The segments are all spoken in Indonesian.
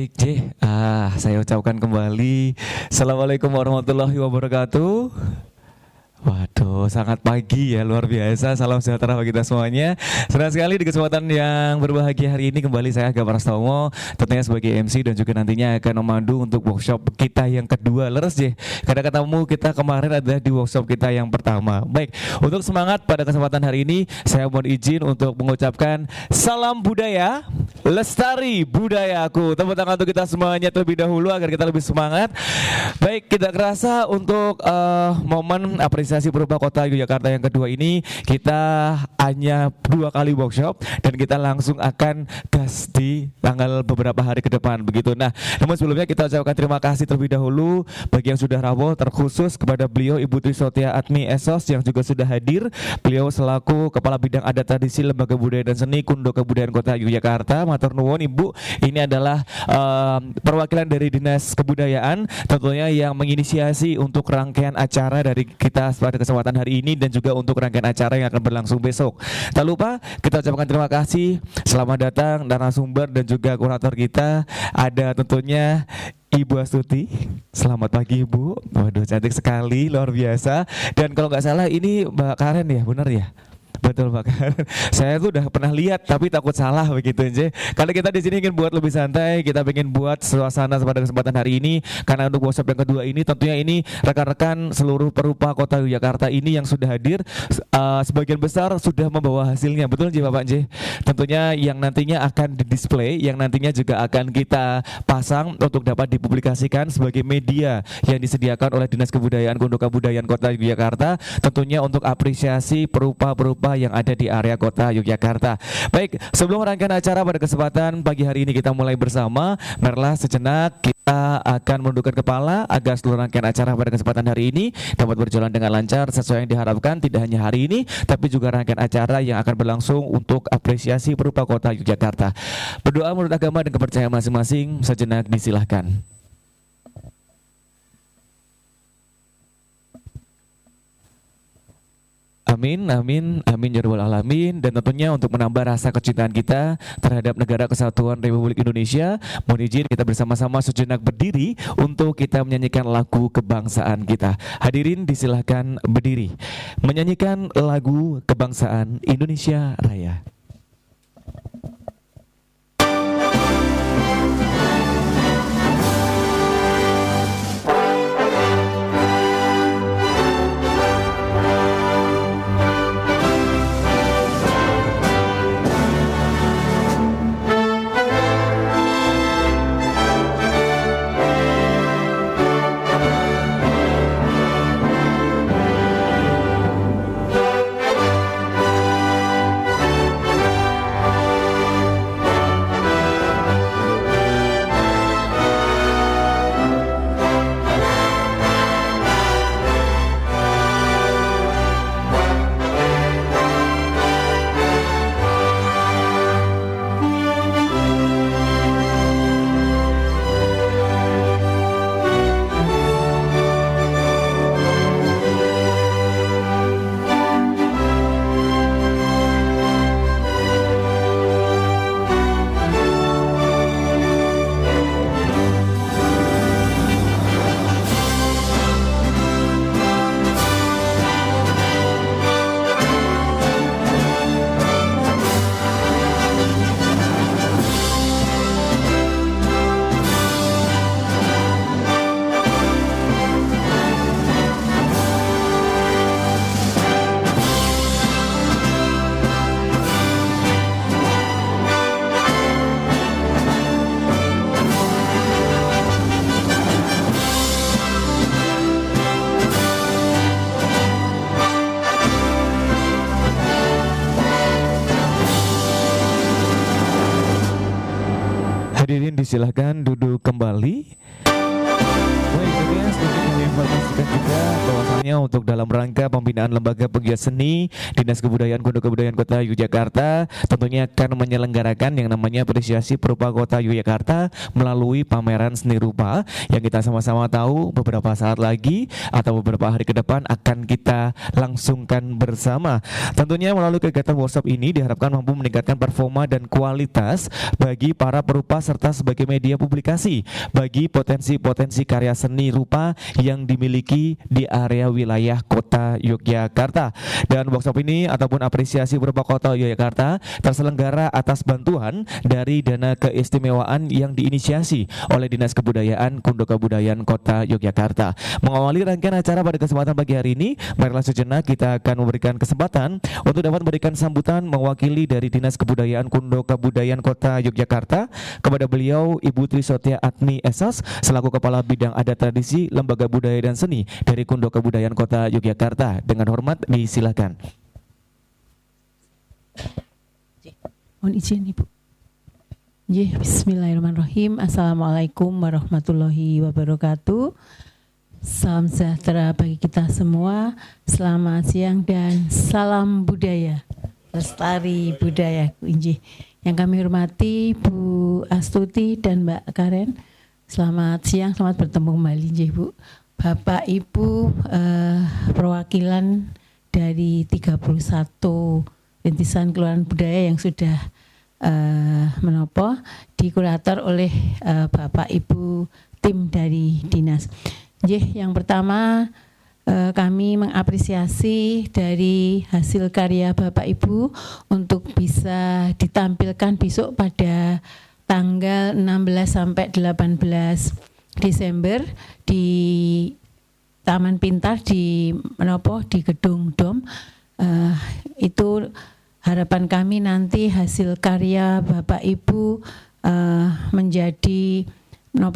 Baik, J. Saya ucapkan kembali Assalamualaikum warahmatullahi wabarakatuh. Waduh, sangat pagi ya, luar biasa. Salam sejahtera bagi kita semuanya. Senang sekali di kesempatan yang berbahagia hari ini kembali saya Aga Prastomo, tentunya sebagai MC dan juga nantinya akan memandu untuk workshop kita yang kedua. Leres J, karena ketemu kita kemarin adalah di workshop kita yang pertama. Baik, untuk semangat pada kesempatan hari ini, saya mohon izin untuk mengucapkan salam budaya, lestari budayaku. Tepuk tangan untuk kita semuanya terlebih dahulu agar kita lebih semangat. Baik, tidak kerasa untuk momen apresiasi berupa Kota Yogyakarta yang kedua ini, kita hanya 2 kali workshop dan kita langsung akan gas di tanggal beberapa hari ke depan begitu. Nah, namun sebelumnya kita ucapkan terima kasih terlebih dahulu bagi yang sudah rawuh, terkhusus kepada beliau Ibu Tri Sotia Atmi Esos yang juga sudah hadir. Beliau selaku Kepala Bidang Adat Tradisi Lembaga Budaya dan Seni Kundo Kebudayaan Kota Yogyakarta. Matur nuwun Ibu, ini adalah perwakilan dari Dinas Kebudayaan tentunya yang menginisiasi untuk rangkaian acara dari kita pada kesempatan hari ini dan juga untuk rangkaian acara yang akan berlangsung besok. Tak lupa kita ucapkan terima kasih, selamat datang narasumber dan juga kurator kita. Ada tentunya Ibu Astuti. Selamat pagi Ibu. Waduh, cantik sekali, luar biasa. Dan kalau nggak salah ini Mbak Karen ya, benar ya? Betul Pak. Saya tuh udah pernah lihat tapi takut salah begitu aja. Karena kita di sini ingin buat lebih santai, kita ingin buat suasana pada kesempatan hari ini. Karena untuk workshop yang kedua ini tentunya ini rekan-rekan seluruh perupa Kota Yogyakarta ini yang sudah hadir, sebagian besar sudah membawa hasilnya. Betul J Bapak J. Tentunya yang nantinya akan di-display, yang nantinya juga akan kita pasang untuk dapat dipublikasikan sebagai media yang disediakan oleh Dinas Kebudayaan Kundo Kebudayaan Kota Yogyakarta. Tentunya untuk apresiasi perupa-perupa yang ada di area Kota Yogyakarta. Baik, sebelum rangkaian acara pada kesempatan pagi hari ini kita mulai bersama, marilah sejenak kita akan menundukkan kepala agar seluruh rangkaian acara pada kesempatan hari ini dapat berjalan dengan lancar sesuai yang diharapkan, tidak hanya hari ini tapi juga rangkaian acara yang akan berlangsung untuk apresiasi perupa Kota Yogyakarta. Berdoa menurut agama dan kepercayaan masing-masing, sejenak disilahkan. Amin, amin, amin ya rabbal alamin. Dan tentunya untuk menambah rasa kecintaan kita terhadap Negara Kesatuan Republik Indonesia, mohon izin kita bersama-sama sejenak berdiri untuk kita menyanyikan lagu kebangsaan kita. Hadirin disilahkan berdiri menyanyikan lagu kebangsaan Indonesia Raya. Hadirin disilahkan duduk kembali. Baik, tentunya sedikit menginformasikan sampaikan juga bahwasanya untuk dalam rangka pembinaan lembaga pegiat seni Dinas Kebudayaan Kundok Kebudayaan Kota Yogyakarta tentunya akan menyelenggarakan yang namanya apresiasi perupa Kota Yogyakarta melalui pameran seni rupa yang kita sama-sama tahu beberapa saat lagi atau beberapa hari ke depan akan kita langsungkan bersama. Tentunya melalui kegiatan workshop ini diharapkan mampu meningkatkan performa dan kualitas bagi para perupa serta sebagai media publikasi bagi potensi-potensi karya seni rupa yang dimiliki di area wilayah Kota Yogyakarta. Dan workshop ini ataupun apresiasi berupa Kota Yogyakarta terselenggara atas bantuan dari dana keistimewaan yang diinisiasi oleh Dinas Kebudayaan Kundok Kebudayaan Kota Yogyakarta. Mengawali rangkaian acara pada kesempatan pagi hari ini, marilah sejenak kita akan memberikan kesempatan untuk dapat memberikan sambutan mewakili dari Dinas Kebudayaan Kundok Kebudayaan Kota Yogyakarta kepada beliau Ibu Trisotya Atmi SS selaku Kepala Bidang Adat Tradisi Lembaga Budaya dan Seni dari Kundok Kebudayaan Kota Yogyakarta. Dengan hormat disilakan. Mohon izin Ibu. Bismillahirrahmanirrahim. Assalamualaikum warahmatullahi wabarakatuh. Salam sejahtera bagi kita semua. Selamat siang dan salam budaya. Lestari budaya. Yang kami hormati Bu Astuti dan Mbak Karen. Selamat siang, selamat bertemu kembali Bu. Bapak Ibu perwakilan dari 31 rintisan keluaran budaya yang sudah menopo dikurator oleh Bapak Ibu tim dari dinas. Yang pertama kami mengapresiasi dari hasil karya Bapak Ibu untuk bisa ditampilkan besok pada tanggal 16 sampai 18 Desember di Taman Pintar di Gedung DOM. Itu harapan kami nanti hasil karya Bapak Ibu menjadi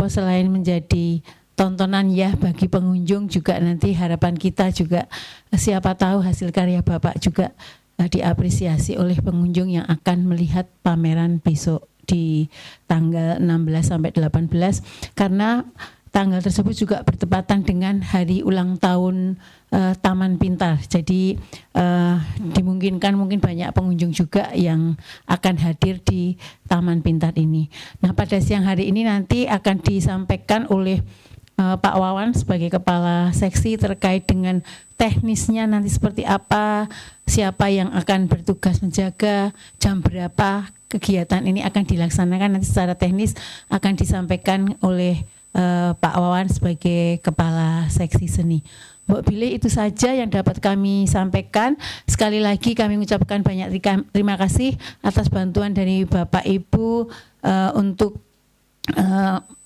selain menjadi tontonan ya bagi pengunjung, juga nanti harapan kita juga siapa tahu hasil karya Bapak juga diapresiasi oleh pengunjung yang akan melihat pameran besok di tanggal 16 sampai 18, karena tanggal tersebut juga bertepatan dengan hari ulang tahun Taman Pintar. Jadi dimungkinkan mungkin banyak pengunjung juga yang akan hadir di Taman Pintar ini. Nah, pada siang hari ini nanti akan disampaikan oleh Pak Wawan sebagai Kepala Seksi terkait dengan teknisnya nanti seperti apa, siapa yang akan bertugas menjaga, jam berapa kegiatan ini akan dilaksanakan, nanti secara teknis akan disampaikan oleh Pak Wawan sebagai Kepala Seksi Seni. Mbak Billy, itu saja yang dapat kami sampaikan. Sekali lagi kami mengucapkan banyak terima kasih atas bantuan dari Bapak Ibu untuk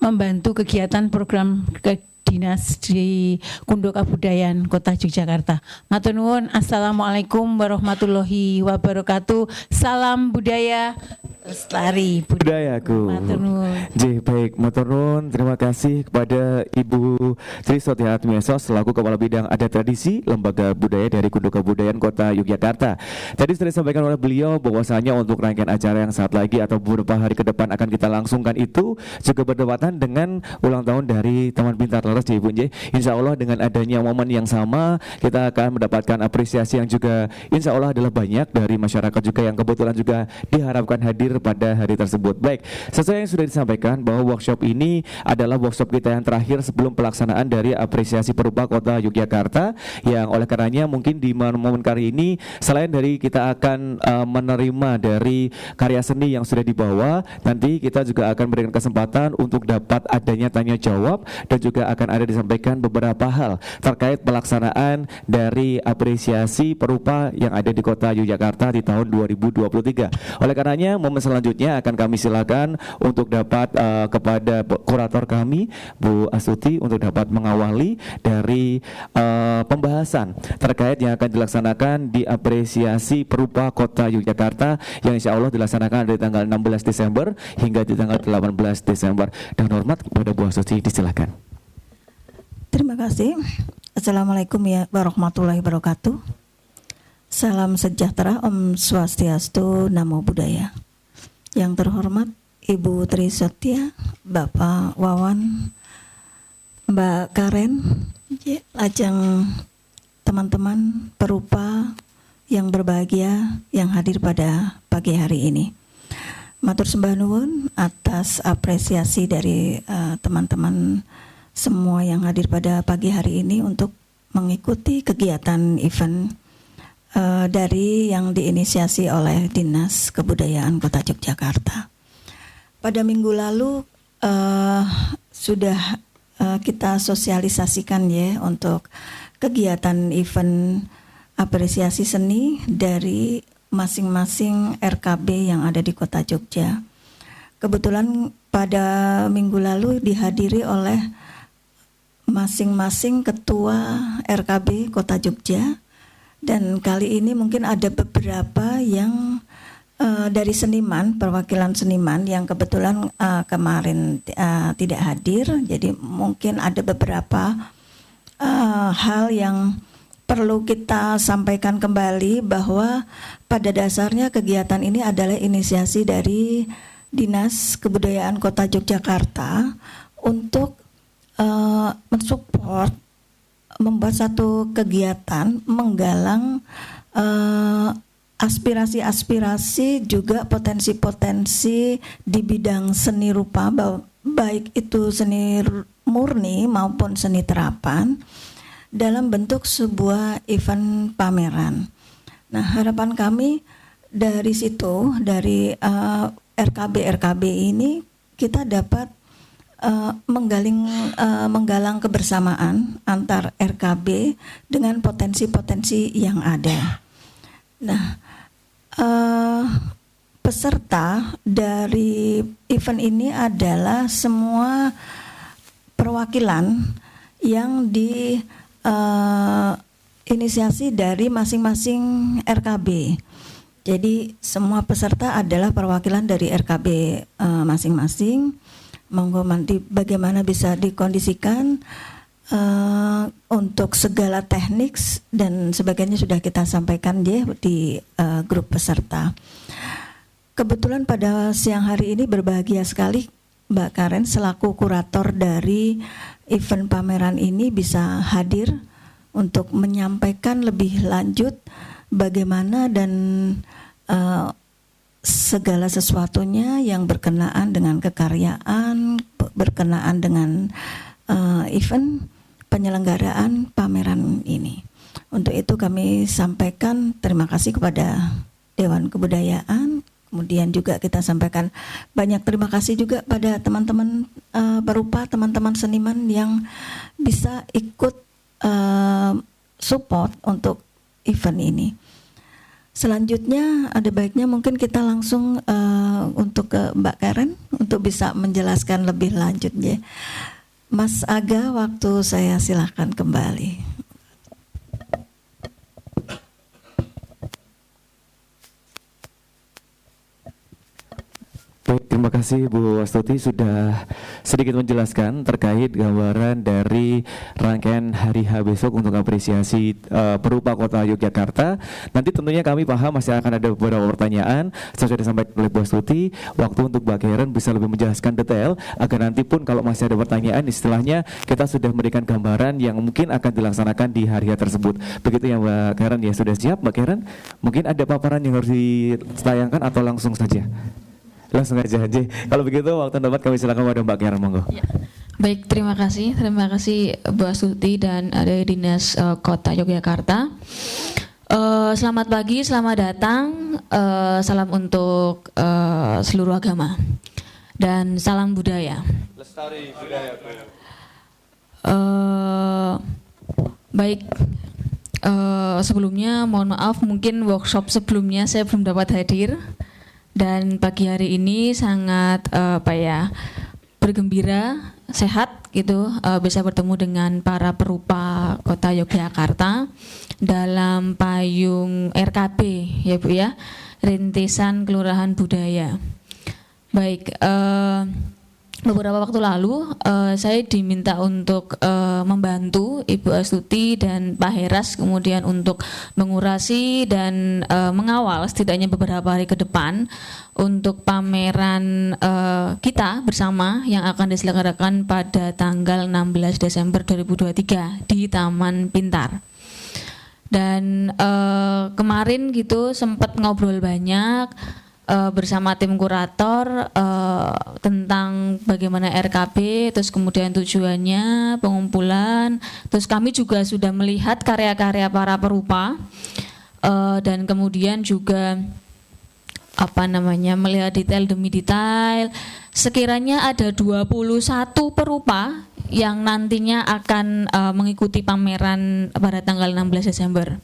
membantu kegiatan program dinas di Kundok Kebudayaan Kota Yogyakarta. Matur nuwun. Assalamualaikum warahmatullahi wabarakatuh. Salam budaya lestari budayaku. Matur nuwun. Baik, matur nuwun. Terima kasih kepada Ibu Trisotya Atmi SS selaku Kepala Bidang Adat Tradisi Lembaga Budaya dari Kundok Kebudayaan Kota Yogyakarta. Tadi sudah disampaikan oleh beliau bahwasanya untuk rangkaian acara yang saat lagi atau beberapa hari ke depan akan kita langsungkan itu juga berdepatan dengan ulang tahun dari Taman Pintar Leres Ibu. Insya Allah dengan adanya momen yang sama kita akan mendapatkan apresiasi yang juga insya Allah adalah banyak dari masyarakat juga yang kebetulan juga diharapkan hadir pada hari tersebut. Baik, sesuai yang sudah disampaikan bahwa workshop ini adalah workshop kita yang terakhir sebelum pelaksanaan dari apresiasi perupa Kota Yogyakarta, yang oleh karenanya mungkin di momen kali ini selain dari kita akan menerima dari karya seni yang sudah dibawa, nanti kita juga akan berikan kesempatan untuk dapat adanya tanya jawab dan juga akan ada disampaikan beberapa hal terkait pelaksanaan dari apresiasi perupa yang ada di Kota Yogyakarta di tahun 2023. Oleh karenanya momen selanjutnya akan kami silakan untuk dapat kepada kurator kami Bu Astuti untuk dapat mengawali dari pembahasan terkait yang akan dilaksanakan di apresiasi perupa Kota Yogyakarta yang insya Allah dilaksanakan dari tanggal 16 Desember hingga di tanggal 18 Desember. Dan hormat kepada Bu Astuti, disilakan. Terima kasih. Assalamualaikum warahmatullahi wabarakatuh. Salam sejahtera, Om Swastiastu, Namo Buddhaya. Yang terhormat Ibu Trisotya, Bapak Wawan, Mbak Karen, Lajeng teman-teman perupa yang berbahagia yang hadir pada pagi hari ini. Matur sembah nuwun atas apresiasi dari teman-teman semua yang hadir pada pagi hari ini untuk mengikuti kegiatan event dari yang diinisiasi oleh Dinas Kebudayaan Kota Yogyakarta. Pada minggu lalu sudah kita sosialisasikan ya untuk kegiatan event apresiasi seni dari masing-masing RKB yang ada di Kota Jogja. Kebetulan pada minggu lalu dihadiri oleh masing-masing ketua RKB Kota Jogja, dan kali ini mungkin ada beberapa yang dari seniman, perwakilan seniman yang kebetulan kemarin tidak hadir. Jadi mungkin ada beberapa hal yang perlu kita sampaikan kembali, bahwa pada dasarnya kegiatan ini adalah inisiasi dari Dinas Kebudayaan Kota Yogyakarta untuk mensupport, membuat satu kegiatan menggalang aspirasi-aspirasi, juga potensi-potensi di bidang seni rupa, baik itu seni murni maupun seni terapan, dalam bentuk sebuah event pameran. Nah, harapan kami dari situ, dari RKB ini, kita dapat menggalang kebersamaan antar RKB dengan potensi-potensi yang ada. Nah, peserta dari event ini adalah semua perwakilan yang inisiasi dari masing-masing RKB. Jadi semua peserta adalah perwakilan dari RKB masing-masing. Monggo nanti bagaimana bisa dikondisikan untuk segala teknik dan sebagainya sudah kita sampaikan ya di grup peserta. Kebetulan pada siang hari ini berbahagia sekali Mbak Karen selaku kurator dari event pameran ini bisa hadir untuk menyampaikan lebih lanjut bagaimana dan segala sesuatunya yang berkenaan dengan kekaryaan, berkenaan dengan event penyelenggaraan pameran ini. Untuk itu kami sampaikan terima kasih kepada Dewan Kebudayaan. Kemudian juga kita sampaikan banyak terima kasih juga pada teman-teman perupa, teman-teman seniman yang bisa ikut support untuk event ini. Selanjutnya ada baiknya mungkin kita langsung untuk ke Mbak Karen untuk bisa menjelaskan lebih lanjut ya. Mas Aga, waktu saya silakan kembali. Baik, terima kasih Bu Astuti sudah sedikit menjelaskan terkait gambaran dari rangkaian hari H besok untuk apresiasi perupa Kota Yogyakarta. Nanti tentunya kami paham masih akan ada beberapa pertanyaan sesuai disampaikan oleh Bu Astuti. Waktu untuk Mbak Karen bisa lebih menjelaskan detail agar nanti pun kalau masih ada pertanyaan istilahnya kita sudah memberikan gambaran yang mungkin akan dilaksanakan di hari H tersebut. Begitu ya Mbak Karen, ya sudah siap Mbak Karen? Mungkin ada paparan yang harus ditayangkan atau langsung saja? Langsung aja. Kalau begitu waktu dapat kami silakan pada Mbak Karen, monggo. Ya. Baik, terima kasih Bu Astuti dan dari Dinas Kota Yogyakarta. Selamat pagi, selamat datang. Salam untuk seluruh agama dan salam budaya. Lestari budaya. Baik. Sebelumnya mohon maaf mungkin workshop sebelumnya saya belum dapat hadir. Dan pagi hari ini sangat bergembira, sehat gitu, bisa bertemu dengan para perupa Kota Yogyakarta dalam payung RKB ya Bu ya, Rintisan Kelurahan Budaya. Baik, beberapa waktu lalu saya diminta untuk membantu Ibu Astuti dan Pak Heras kemudian untuk mengurasi dan mengawal setidaknya beberapa hari ke depan untuk pameran kita bersama yang akan diselenggarakan pada tanggal 16 Desember 2023 di Taman Pintar. Dan kemarin gitu sempat ngobrol banyak bersama tim kurator tentang bagaimana RKP, terus kemudian tujuannya, pengumpulan, terus kami juga sudah melihat karya-karya para perupa dan kemudian juga melihat detail demi detail. Sekiranya ada 21 perupa yang nantinya akan mengikuti pameran pada tanggal 16 Desember.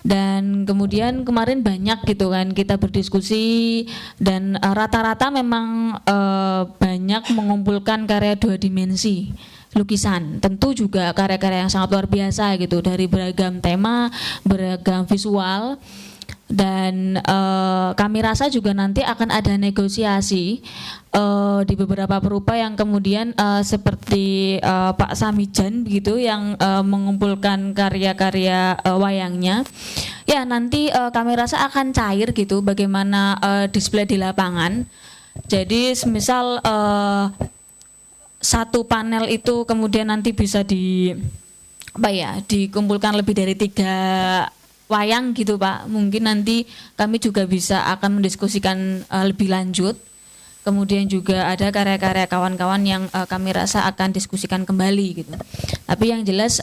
Dan kemudian kemarin banyak gitu kan kita berdiskusi dan rata-rata memang banyak mengumpulkan karya 2 dimensi lukisan. Tentu juga karya-karya yang sangat luar biasa gitu dari beragam tema, beragam visual. Dan kami rasa juga nanti akan ada negosiasi di beberapa perupa yang kemudian seperti Pak Samijan begitu yang mengumpulkan karya-karya wayangnya. Ya nanti kami rasa akan cair gitu bagaimana display di lapangan. Jadi semisal satu panel itu kemudian nanti bisa dikumpulkan lebih dari 3 wayang gitu Pak, mungkin nanti kami juga bisa akan mendiskusikan lebih lanjut. Kemudian juga ada karya-karya kawan-kawan yang kami rasa akan diskusikan kembali gitu. Tapi yang jelas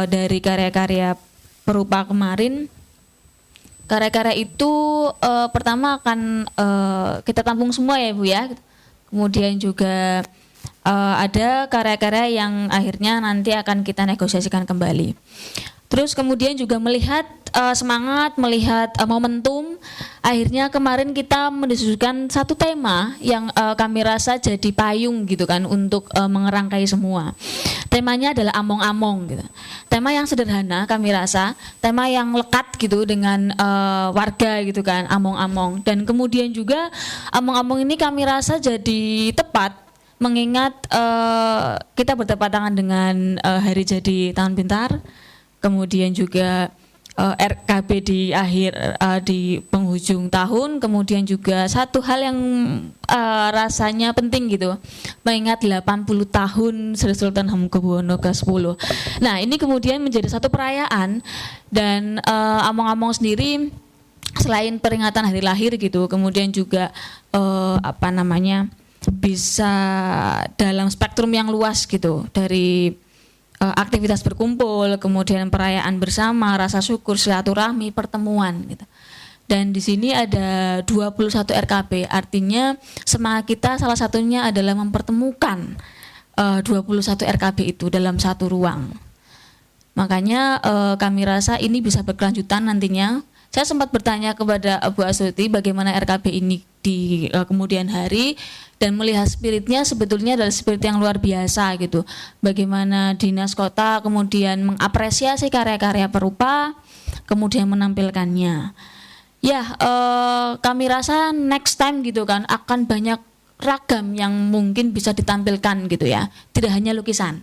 dari karya-karya perupa kemarin, karya-karya itu pertama akan kita tampung semua ya Ibu ya. Kemudian juga ada karya-karya yang akhirnya nanti akan kita negosiasikan kembali. Terus kemudian juga melihat semangat, melihat momentum, akhirnya kemarin kita mendiskusikan satu tema yang kami rasa jadi payung gitu kan untuk mengerangkai semua. Temanya adalah among-among gitu. Tema yang sederhana kami rasa, tema yang lekat gitu dengan warga gitu kan, among-among. Dan kemudian juga among-among ini kami rasa jadi tepat mengingat kita bertepatan dengan hari jadi Taman Pintar. Kemudian juga RKB di di penghujung tahun, kemudian juga satu hal yang rasanya penting gitu, mengingat 80 tahun Sri Sultan Hamengkubuwono ke-10. Nah ini kemudian menjadi satu perayaan dan among-among sendiri selain peringatan hari lahir gitu, kemudian juga bisa dalam spektrum yang luas gitu dari aktivitas berkumpul, kemudian perayaan bersama, rasa syukur, silaturahmi, pertemuan gitu. Dan di sini ada 21 RKP, artinya semangat kita salah satunya adalah mempertemukan 21 RKP itu dalam satu ruang. Makanya kami rasa ini bisa berkelanjutan nantinya. Saya sempat bertanya kepada Bu Astuti bagaimana RKP ini di kemudian hari dan melihat spiritnya sebetulnya adalah spirit yang luar biasa gitu. Bagaimana Dinas Kota kemudian mengapresiasi karya-karya perupa, kemudian menampilkannya. Ya, kami rasa next time gitu kan akan banyak ragam yang mungkin bisa ditampilkan gitu ya. Tidak hanya lukisan.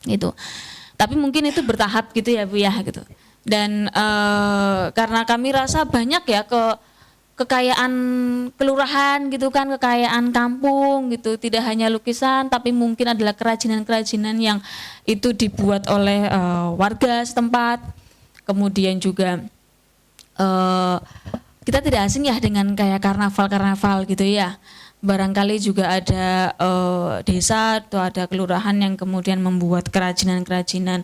Gitu. Tapi mungkin itu bertahap gitu ya Bu ya gitu. Dan karena kami rasa banyak ya kekayaan kelurahan gitu kan, kekayaan kampung gitu, tidak hanya lukisan tapi mungkin adalah kerajinan-kerajinan yang itu dibuat oleh warga setempat. Kemudian juga kita tidak asing ya dengan kayak karnaval gitu ya. Barangkali juga ada desa atau ada kelurahan yang kemudian membuat kerajinan-kerajinan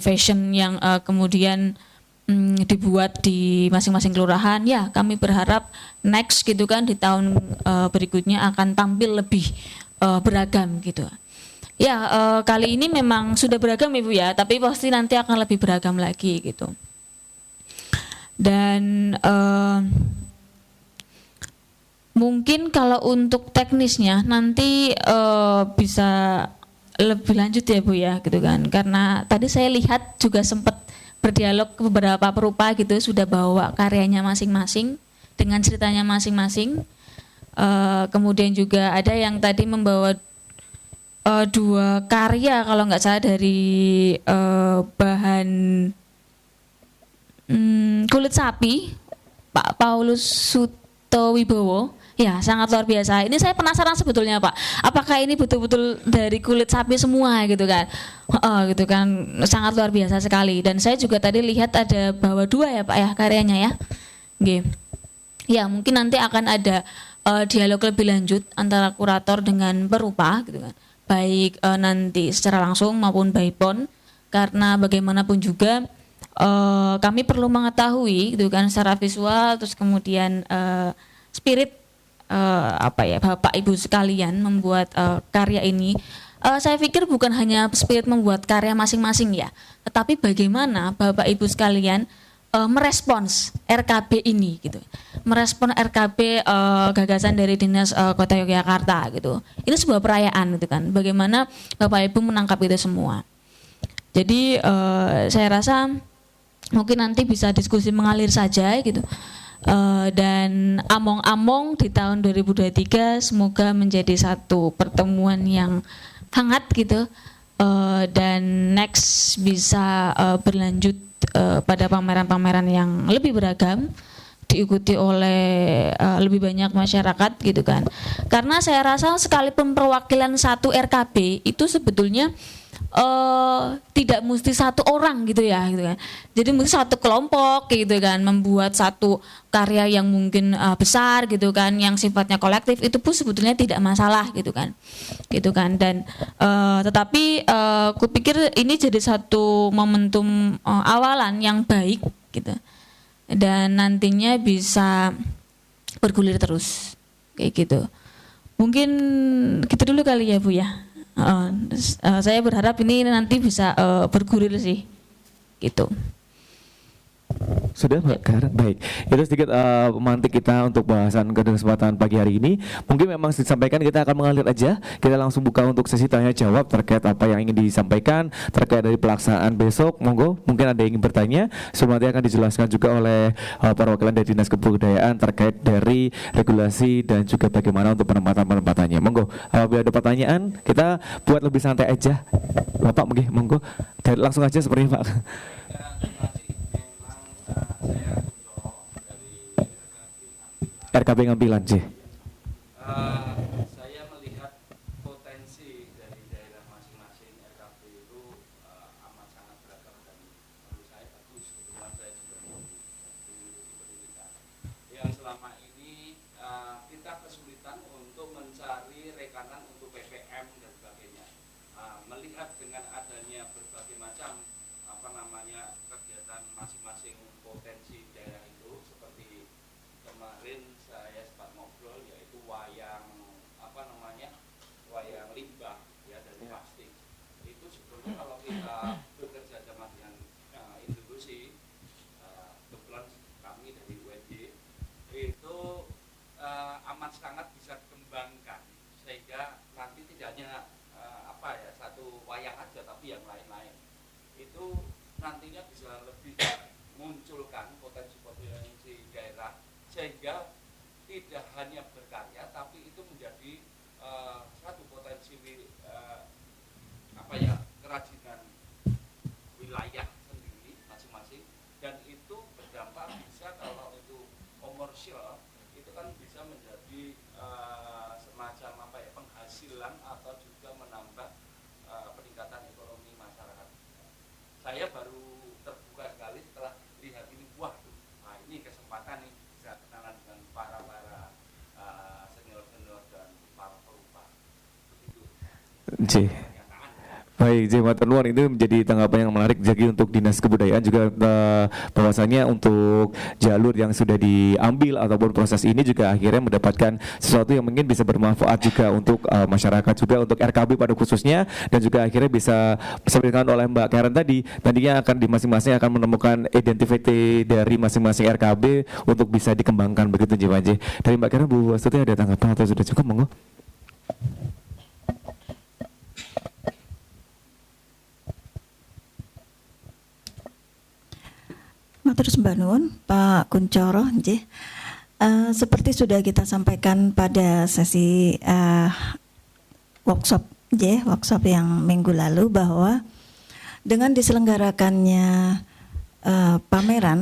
fashion yang kemudian dibuat di masing-masing kelurahan. Ya, kami berharap next gitu kan di tahun berikutnya akan tampil lebih beragam gitu. Ya, kali ini memang sudah beragam Ibu ya, tapi pasti nanti akan lebih beragam lagi gitu. Dan mungkin kalau untuk teknisnya nanti bisa lebih lanjut ya Bu ya gitu kan, karena tadi saya lihat juga sempat berdialog ke beberapa perupa gitu, sudah bawa karyanya masing-masing dengan ceritanya masing-masing. Kemudian juga ada yang tadi membawa 2 karya kalau nggak salah dari bahan kulit sapi, Pak Paulus Sutowibowo. Ya, sangat luar biasa. Ini saya penasaran sebetulnya, Pak. Apakah ini betul-betul dari kulit sapi semua gitu kan? Gitu kan. Sangat luar biasa sekali. Dan saya juga tadi lihat ada bawa 2 ya, Pak ya, karyanya ya. Oke. Ya, mungkin nanti akan ada dialog lebih lanjut antara kurator dengan perupa gitu kan. Baik nanti secara langsung maupun by phone, karena bagaimanapun juga kami perlu mengetahui gitu kan secara visual, terus kemudian spirit Bapak Ibu sekalian membuat karya ini. Saya pikir bukan hanya spirit membuat karya masing-masing ya, tetapi bagaimana Bapak Ibu sekalian merespons RKB ini gitu, merespon RKB gagasan dari Dinas Kota Yogyakarta gitu. Ini sebuah perayaan gitu kan. Bagaimana Bapak Ibu menangkap itu semua. Jadi saya rasa mungkin nanti bisa diskusi mengalir saja gitu. Dan among-among di tahun 2023 semoga menjadi satu pertemuan yang hangat gitu, dan next bisa berlanjut pada pameran-pameran yang lebih beragam, diikuti oleh lebih banyak masyarakat gitu kan. Karena saya rasa sekalipun perwakilan satu RKB itu sebetulnya tidak mesti satu orang gitu ya gitu kan. Jadi mesti satu kelompok gitu kan membuat satu karya yang mungkin besar gitu kan, yang sifatnya kolektif, itu pun sebetulnya tidak masalah gitu kan. Gitu kan. Dan tetapi kupikir ini jadi satu momentum awalan yang baik gitu. Dan nantinya bisa bergulir terus kayak gitu. Mungkin gitu dulu kali ya Bu ya. Saya berharap ini nanti bisa bergulir sih, gitu. Sudah Mbak Karen, baik. Itu sedikit pemantik kita untuk bahasan kesempatan pagi hari ini. Mungkin memang disampaikan kita akan mengalir aja. Kita langsung buka untuk sesi tanya jawab terkait apa yang ingin disampaikan terkait dari pelaksanaan besok. Monggo, mungkin ada yang ingin bertanya. Sebelum nanti akan dijelaskan juga oleh perwakilan dari Dinas Kebudayaan terkait dari regulasi dan juga bagaimana untuk penempatannya. Monggo, apabila ada pertanyaan kita buat lebih santai aja. Bapak monggo. Langsung aja seperti Pak. RKB Ngampilan sih. Saya melihat potensi dari daerah masing-masing RKB itu amat sangat beragam dan menurut saya bagus. Kebetulan saya juga di pendidikan yang selama ini kita kesulitan untuk mencari rekanan untuk PPM dan sebagainya. Melihat dengan adanya berbagai macam kegiatan masing-masing potensi daerah itu, seperti kemarin saya sempat ngobrol yaitu wayang limbah ya dari plastik. Itu sebetulnya kalau kita bekerja sama dengan institusi, kebetulan kami dari UNJ itu amat sangat bisa kembangkan sehingga nanti tidak hanya satu wayang aja, tapi yang lain-lain itu nantinya bisa lebih munculkan potensi-potensi daerah sehingga tidak hanya berkarya tapi itu menjadi satu potensi kerajinan wilayah sendiri masing-masing, dan itu berdampak bisa kalau itu komersial itu kan bisa menjadi semacam penghasilan atau juga menambah peningkatan ekonomi masyarakat. Saya baru terbuka sekali setelah lihat ini, ini kesempatan nih bisa kenalan dengan para senior-senior dan para perupa. Begitu. Baik, Matur Nuwun, itu menjadi tanggapan yang menarik jadi untuk Dinas Kebudayaan juga bahwasanya untuk jalur yang sudah diambil ataupun proses ini juga akhirnya mendapatkan sesuatu yang mungkin bisa bermanfaat juga untuk masyarakat, juga untuk RKB pada khususnya, dan juga akhirnya bisa disampaikan oleh Mbak Karen tadinya akan di masing-masing akan menemukan identity dari masing-masing RKB untuk bisa dikembangkan begitu Jiwanji. Dari Mbak Karen, Bu Astuti ada tanggapan atau sudah cukup? Monggo. Matur sembah nuwun Pak Kuncoro nggih. Seperti sudah kita sampaikan pada sesi workshop yang minggu lalu, bahwa dengan diselenggarakannya pameran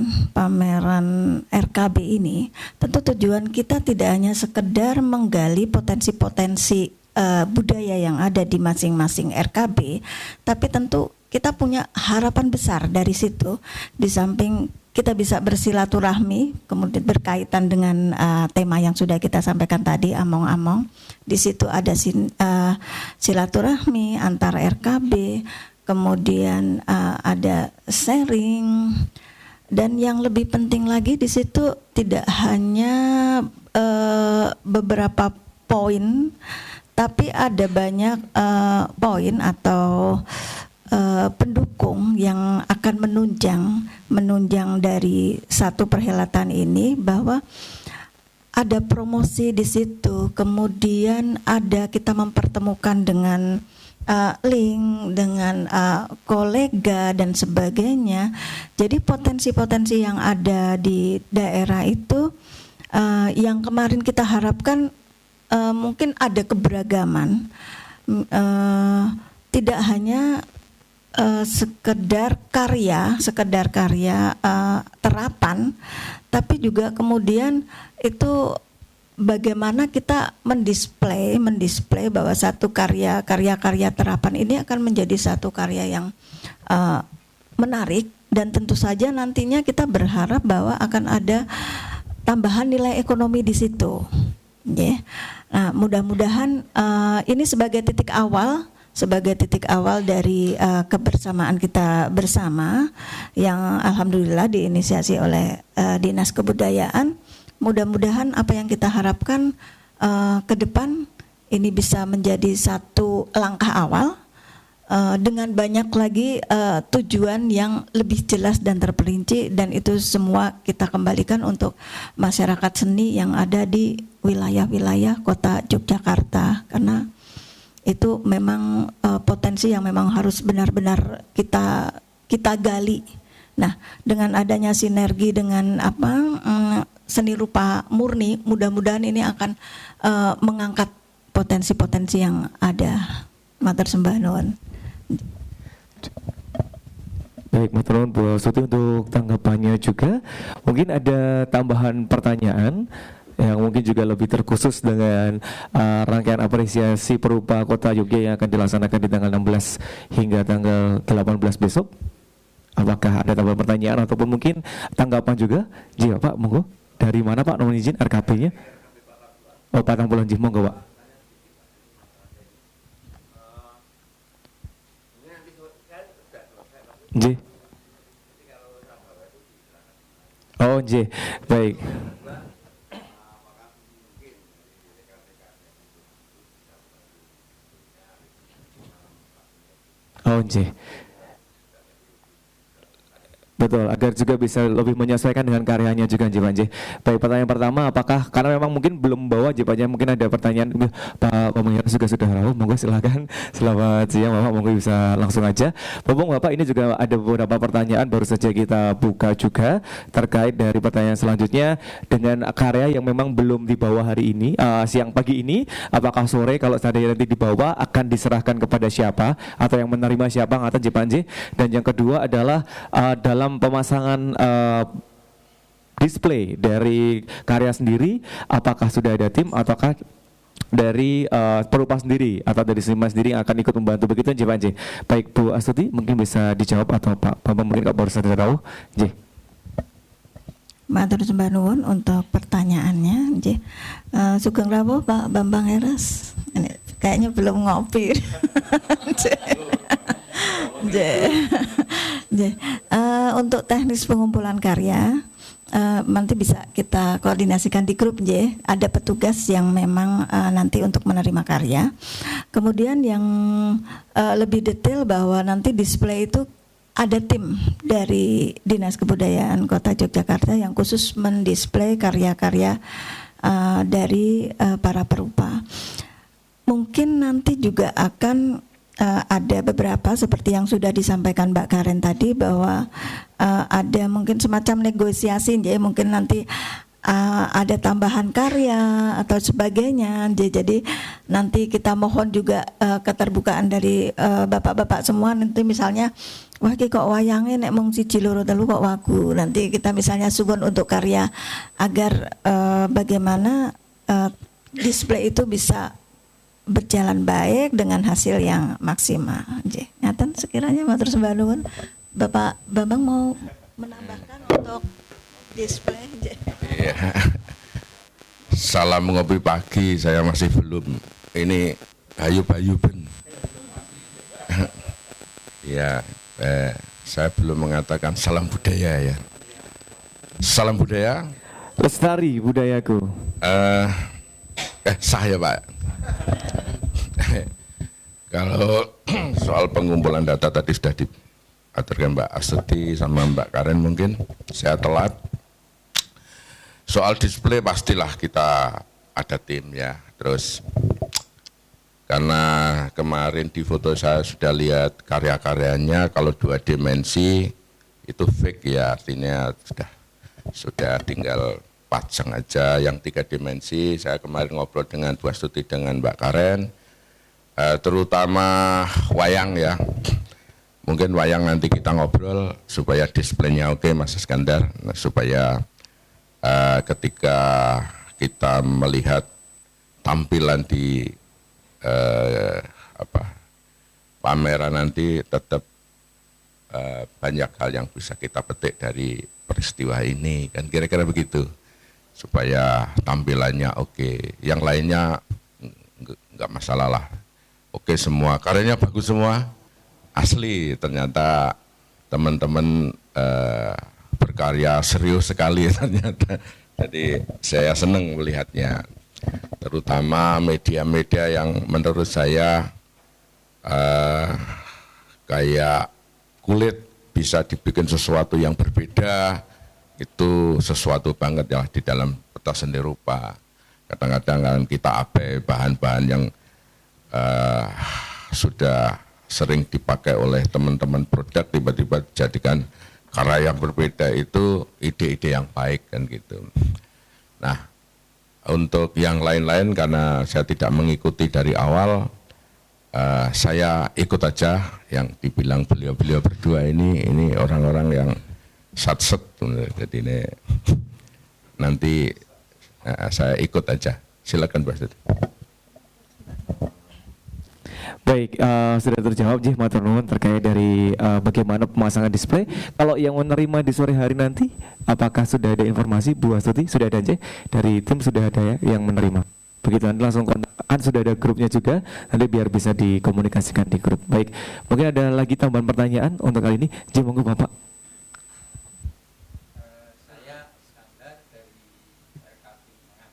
RKB ini, tentu tujuan kita tidak hanya sekedar menggali potensi-potensi budaya yang ada di masing-masing RKB, tapi tentu kita punya harapan besar dari situ. Di samping kita bisa bersilaturahmi, kemudian berkaitan dengan tema yang sudah kita sampaikan tadi, among-among. Di situ ada silaturahmi antar RKB, kemudian ada sharing, dan yang lebih penting lagi di situ tidak hanya beberapa poin, tapi ada banyak poin atau pendukung yang akan menunjang dari satu perhelatan ini, bahwa ada promosi di situ, kemudian ada kita mempertemukan dengan link dengan kolega dan sebagainya. Jadi potensi-potensi yang ada di daerah itu yang kemarin kita harapkan mungkin ada keberagaman, tidak hanya sekedar karya terapan, tapi juga kemudian itu bagaimana kita mendisplay bahwa satu karya terapan ini akan menjadi satu karya yang menarik, dan tentu saja nantinya kita berharap bahwa akan ada tambahan nilai ekonomi di situ. Nah, mudah-mudahan ini sebagai titik awal dari kebersamaan kita bersama yang alhamdulillah diinisiasi oleh Dinas Kebudayaan. Mudah-mudahan apa yang kita harapkan ke depan ini bisa menjadi satu langkah awal dengan banyak lagi tujuan yang lebih jelas dan terperinci, dan itu semua kita kembalikan untuk masyarakat seni yang ada di wilayah-wilayah Kota Yogyakarta, karena itu memang potensi yang memang harus benar-benar kita gali. Nah, dengan adanya sinergi dengan seni rupa murni, mudah-mudahan ini akan mengangkat potensi-potensi yang ada. Matur sembah nuwun. Baik, matur nuwun Bu Astuti untuk tanggapannya juga. Mungkin ada tambahan pertanyaan yang mungkin juga lebih terkhusus dengan rangkaian apresiasi perupa Kota Yogyakarta yang akan dilaksanakan di tanggal 16 hingga tanggal 18 besok. Apakah ada tambahan pertanyaan ataupun mungkin tanggapan juga? Jika Pak, monggo. Dari mana Pak, nomor izin RKP-nya? Oh, Patangpulan Jih, monggo Pak. J. Oh, J. Baik. Oh, J. Betul, agar juga bisa lebih menyesuaikan dengan karyanya juga Pak J. Baik, pertanyaan pertama, apakah karena memang mungkin belum bawa J-nya, mungkin ada pertanyaan Pak Pemenggara juga sudah rawuh, monggo silakan. Selamat siang Bapak, monggo bisa langsung aja. Bapak, ini juga ada beberapa pertanyaan baru saja kita buka juga terkait dari pertanyaan selanjutnya dengan karya yang memang belum dibawa hari ini, siang pagi ini, apakah sore kalau seandainya nanti dibawa akan diserahkan kepada siapa atau yang menerima siapa, ngata J. Dan yang kedua adalah dalam pemasangan display dari karya sendiri, apakah sudah ada tim ataukah dari perupa sendiri atau dari seniman sendiri yang akan ikut membantu, begitu J. Baik Bu Astuti, mungkin bisa dijawab atau Pak mungkin Kak baru saja tahu J. Matur sembah nuwun untuk pertanyaannya J. Sugeng rawuh Pak Bambang Heras. Ini kayaknya belum ngopi. Untuk teknis pengumpulan karya nanti bisa kita koordinasikan di grup J. Ada petugas yang memang nanti untuk menerima karya. Kemudian yang lebih detail bahwa nanti display itu ada tim dari Dinas Kebudayaan Kota Yogyakarta yang khusus mendisplay karya-karya dari para perupa. Mungkin nanti juga akan ada beberapa seperti yang sudah disampaikan Mbak Karen tadi, bahwa ada mungkin semacam negosiasi, jadi mungkin nanti ada tambahan karya atau sebagainya. Jadi nanti kita mohon juga keterbukaan dari bapak-bapak semua. Nanti misalnya, wah ki kok wayangnya nek mung siji loro telu kok wagu. Nanti kita misalnya suwun untuk karya agar bagaimana display itu bisa berjalan baik dengan hasil yang maksimal. Ngaten sekiranya matur sembah nuwun. Bapak Bambang mau menambahkan untuk display. Iya. Salam ngopi pagi, saya masih belum. Ini bayu-bayu ben. Ya, saya belum mengatakan salam budaya ya. Salam budaya. Lestari budayaku. Sah ya Pak. Kalau soal pengumpulan data tadi sudah diaturkan Mbak Astuti sama Mbak Karen, mungkin saya telat. Soal display pastilah kita ada tim ya. Terus karena kemarin di foto saya sudah lihat karya-karyanya, kalau 2 dimensi itu fake ya, artinya sudah tinggal pajang aja. Yang 3 dimensi saya kemarin ngobrol dengan Bu Astuti dengan Mbak Karen, terutama wayang ya. Mungkin wayang nanti kita ngobrol supaya displaynya oke Mas Iskandar, supaya ketika kita melihat tampilan di pameran nanti tetap banyak hal yang bisa kita petik dari peristiwa ini, kan kira-kira begitu, supaya tampilannya oke. Yang lainnya nggak masalah lah, oke semua, karyanya bagus semua, asli. Ternyata teman-teman berkarya serius sekali ternyata. Jadi saya senang melihatnya, terutama media-media yang menurut saya kayak kulit bisa dibikin sesuatu yang berbeda, itu sesuatu banget ya di dalam peta seni rupa. Kadang-kadang kan kita abai bahan-bahan yang sudah sering dipakai oleh teman-teman produk, tiba-tiba dijadikan karya yang berbeda, itu ide-ide yang baik kan gitu. Nah, untuk yang lain-lain karena saya tidak mengikuti dari awal, saya ikut aja yang dibilang beliau-beliau berdua ini orang-orang yang satset, jadi ini nanti saya ikut aja. Silakan Pak Sud. Baik, sudah terjawab Jih matur nuwun terkait dari bagaimana pemasangan display. Kalau yang menerima di sore hari nanti, apakah sudah ada informasi Bu Astuti? Sudah ada Jih dari tim, sudah ada ya yang menerima. Begitu nanti langsung kontak, sudah ada grupnya juga, nanti biar bisa dikomunikasikan di grup. Baik, mungkin ada lagi tambahan pertanyaan untuk kali ini. Jih monggo Bapak. Saya Iskandar dari RKP Mangan.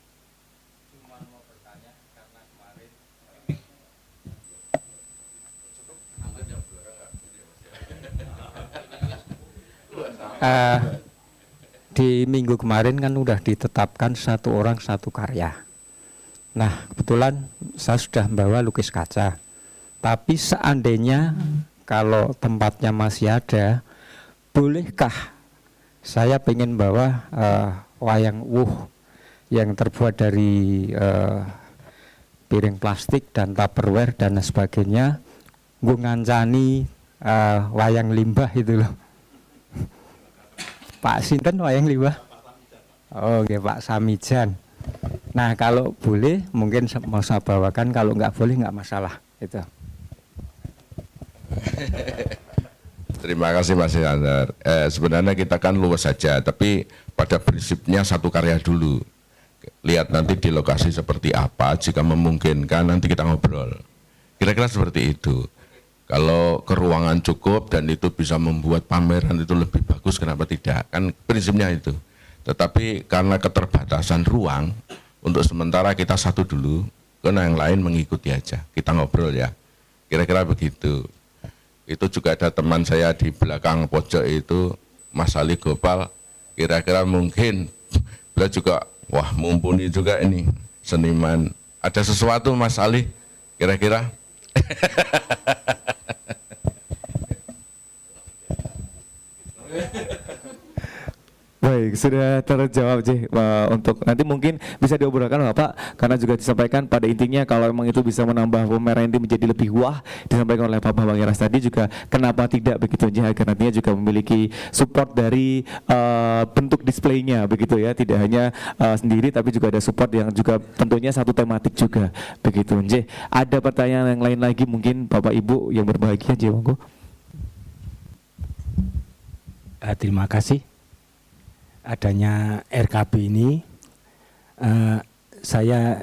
Cuma mau bertanya karena kemarin di minggu kemarin kan udah ditetapkan 1 orang 1 karya. Nah kebetulan saya sudah membawa lukis kaca. Tapi seandainya kalau tempatnya masih ada, bolehkah saya pengen bawa wayang wuh yang terbuat dari piring plastik dan tupperware dan sebagainya, gue ngancani wayang limbah itu loh. Pak Sinten wayang limbah? Oh oke, Pak Samijan. Nah kalau boleh mungkin mau saya bawakan, kalau nggak boleh nggak masalah itu. Terima kasih Mas Iskandar. Sebenarnya kita kan luas saja, tapi pada prinsipnya 1 karya dulu. Lihat nanti di lokasi seperti apa, jika memungkinkan nanti kita ngobrol. Kira-kira seperti itu. Kalau ke ruangan cukup dan itu bisa membuat pameran itu lebih bagus, kenapa tidak? Kan prinsipnya itu. Tetapi karena keterbatasan ruang, untuk sementara kita 1 dulu, karena yang lain mengikuti aja. Kita ngobrol ya. Kira-kira begitu. Itu juga ada teman saya di belakang pojok itu, Mas Ali Gopal. Kira-kira mungkin beliau juga, wah mumpuni juga ini seniman. Ada sesuatu Mas Ali? Kira-kira? Baik, Baik, sudah terjawab J. Untuk nanti mungkin bisa diobrolkan Bapak, karena juga disampaikan pada intinya kalau memang itu bisa menambah pemeran ini menjadi lebih wah, disampaikan oleh Pak Bang Iras tadi juga kenapa tidak begitu J, agar nantinya juga memiliki support dari bentuk displaynya begitu ya, tidak hanya sendiri tapi juga ada support yang juga tentunya satu tematik juga begitu J. Ada pertanyaan yang lain lagi mungkin Bapak Ibu yang berbahagia J, monggo. Terima kasih adanya RKB ini, saya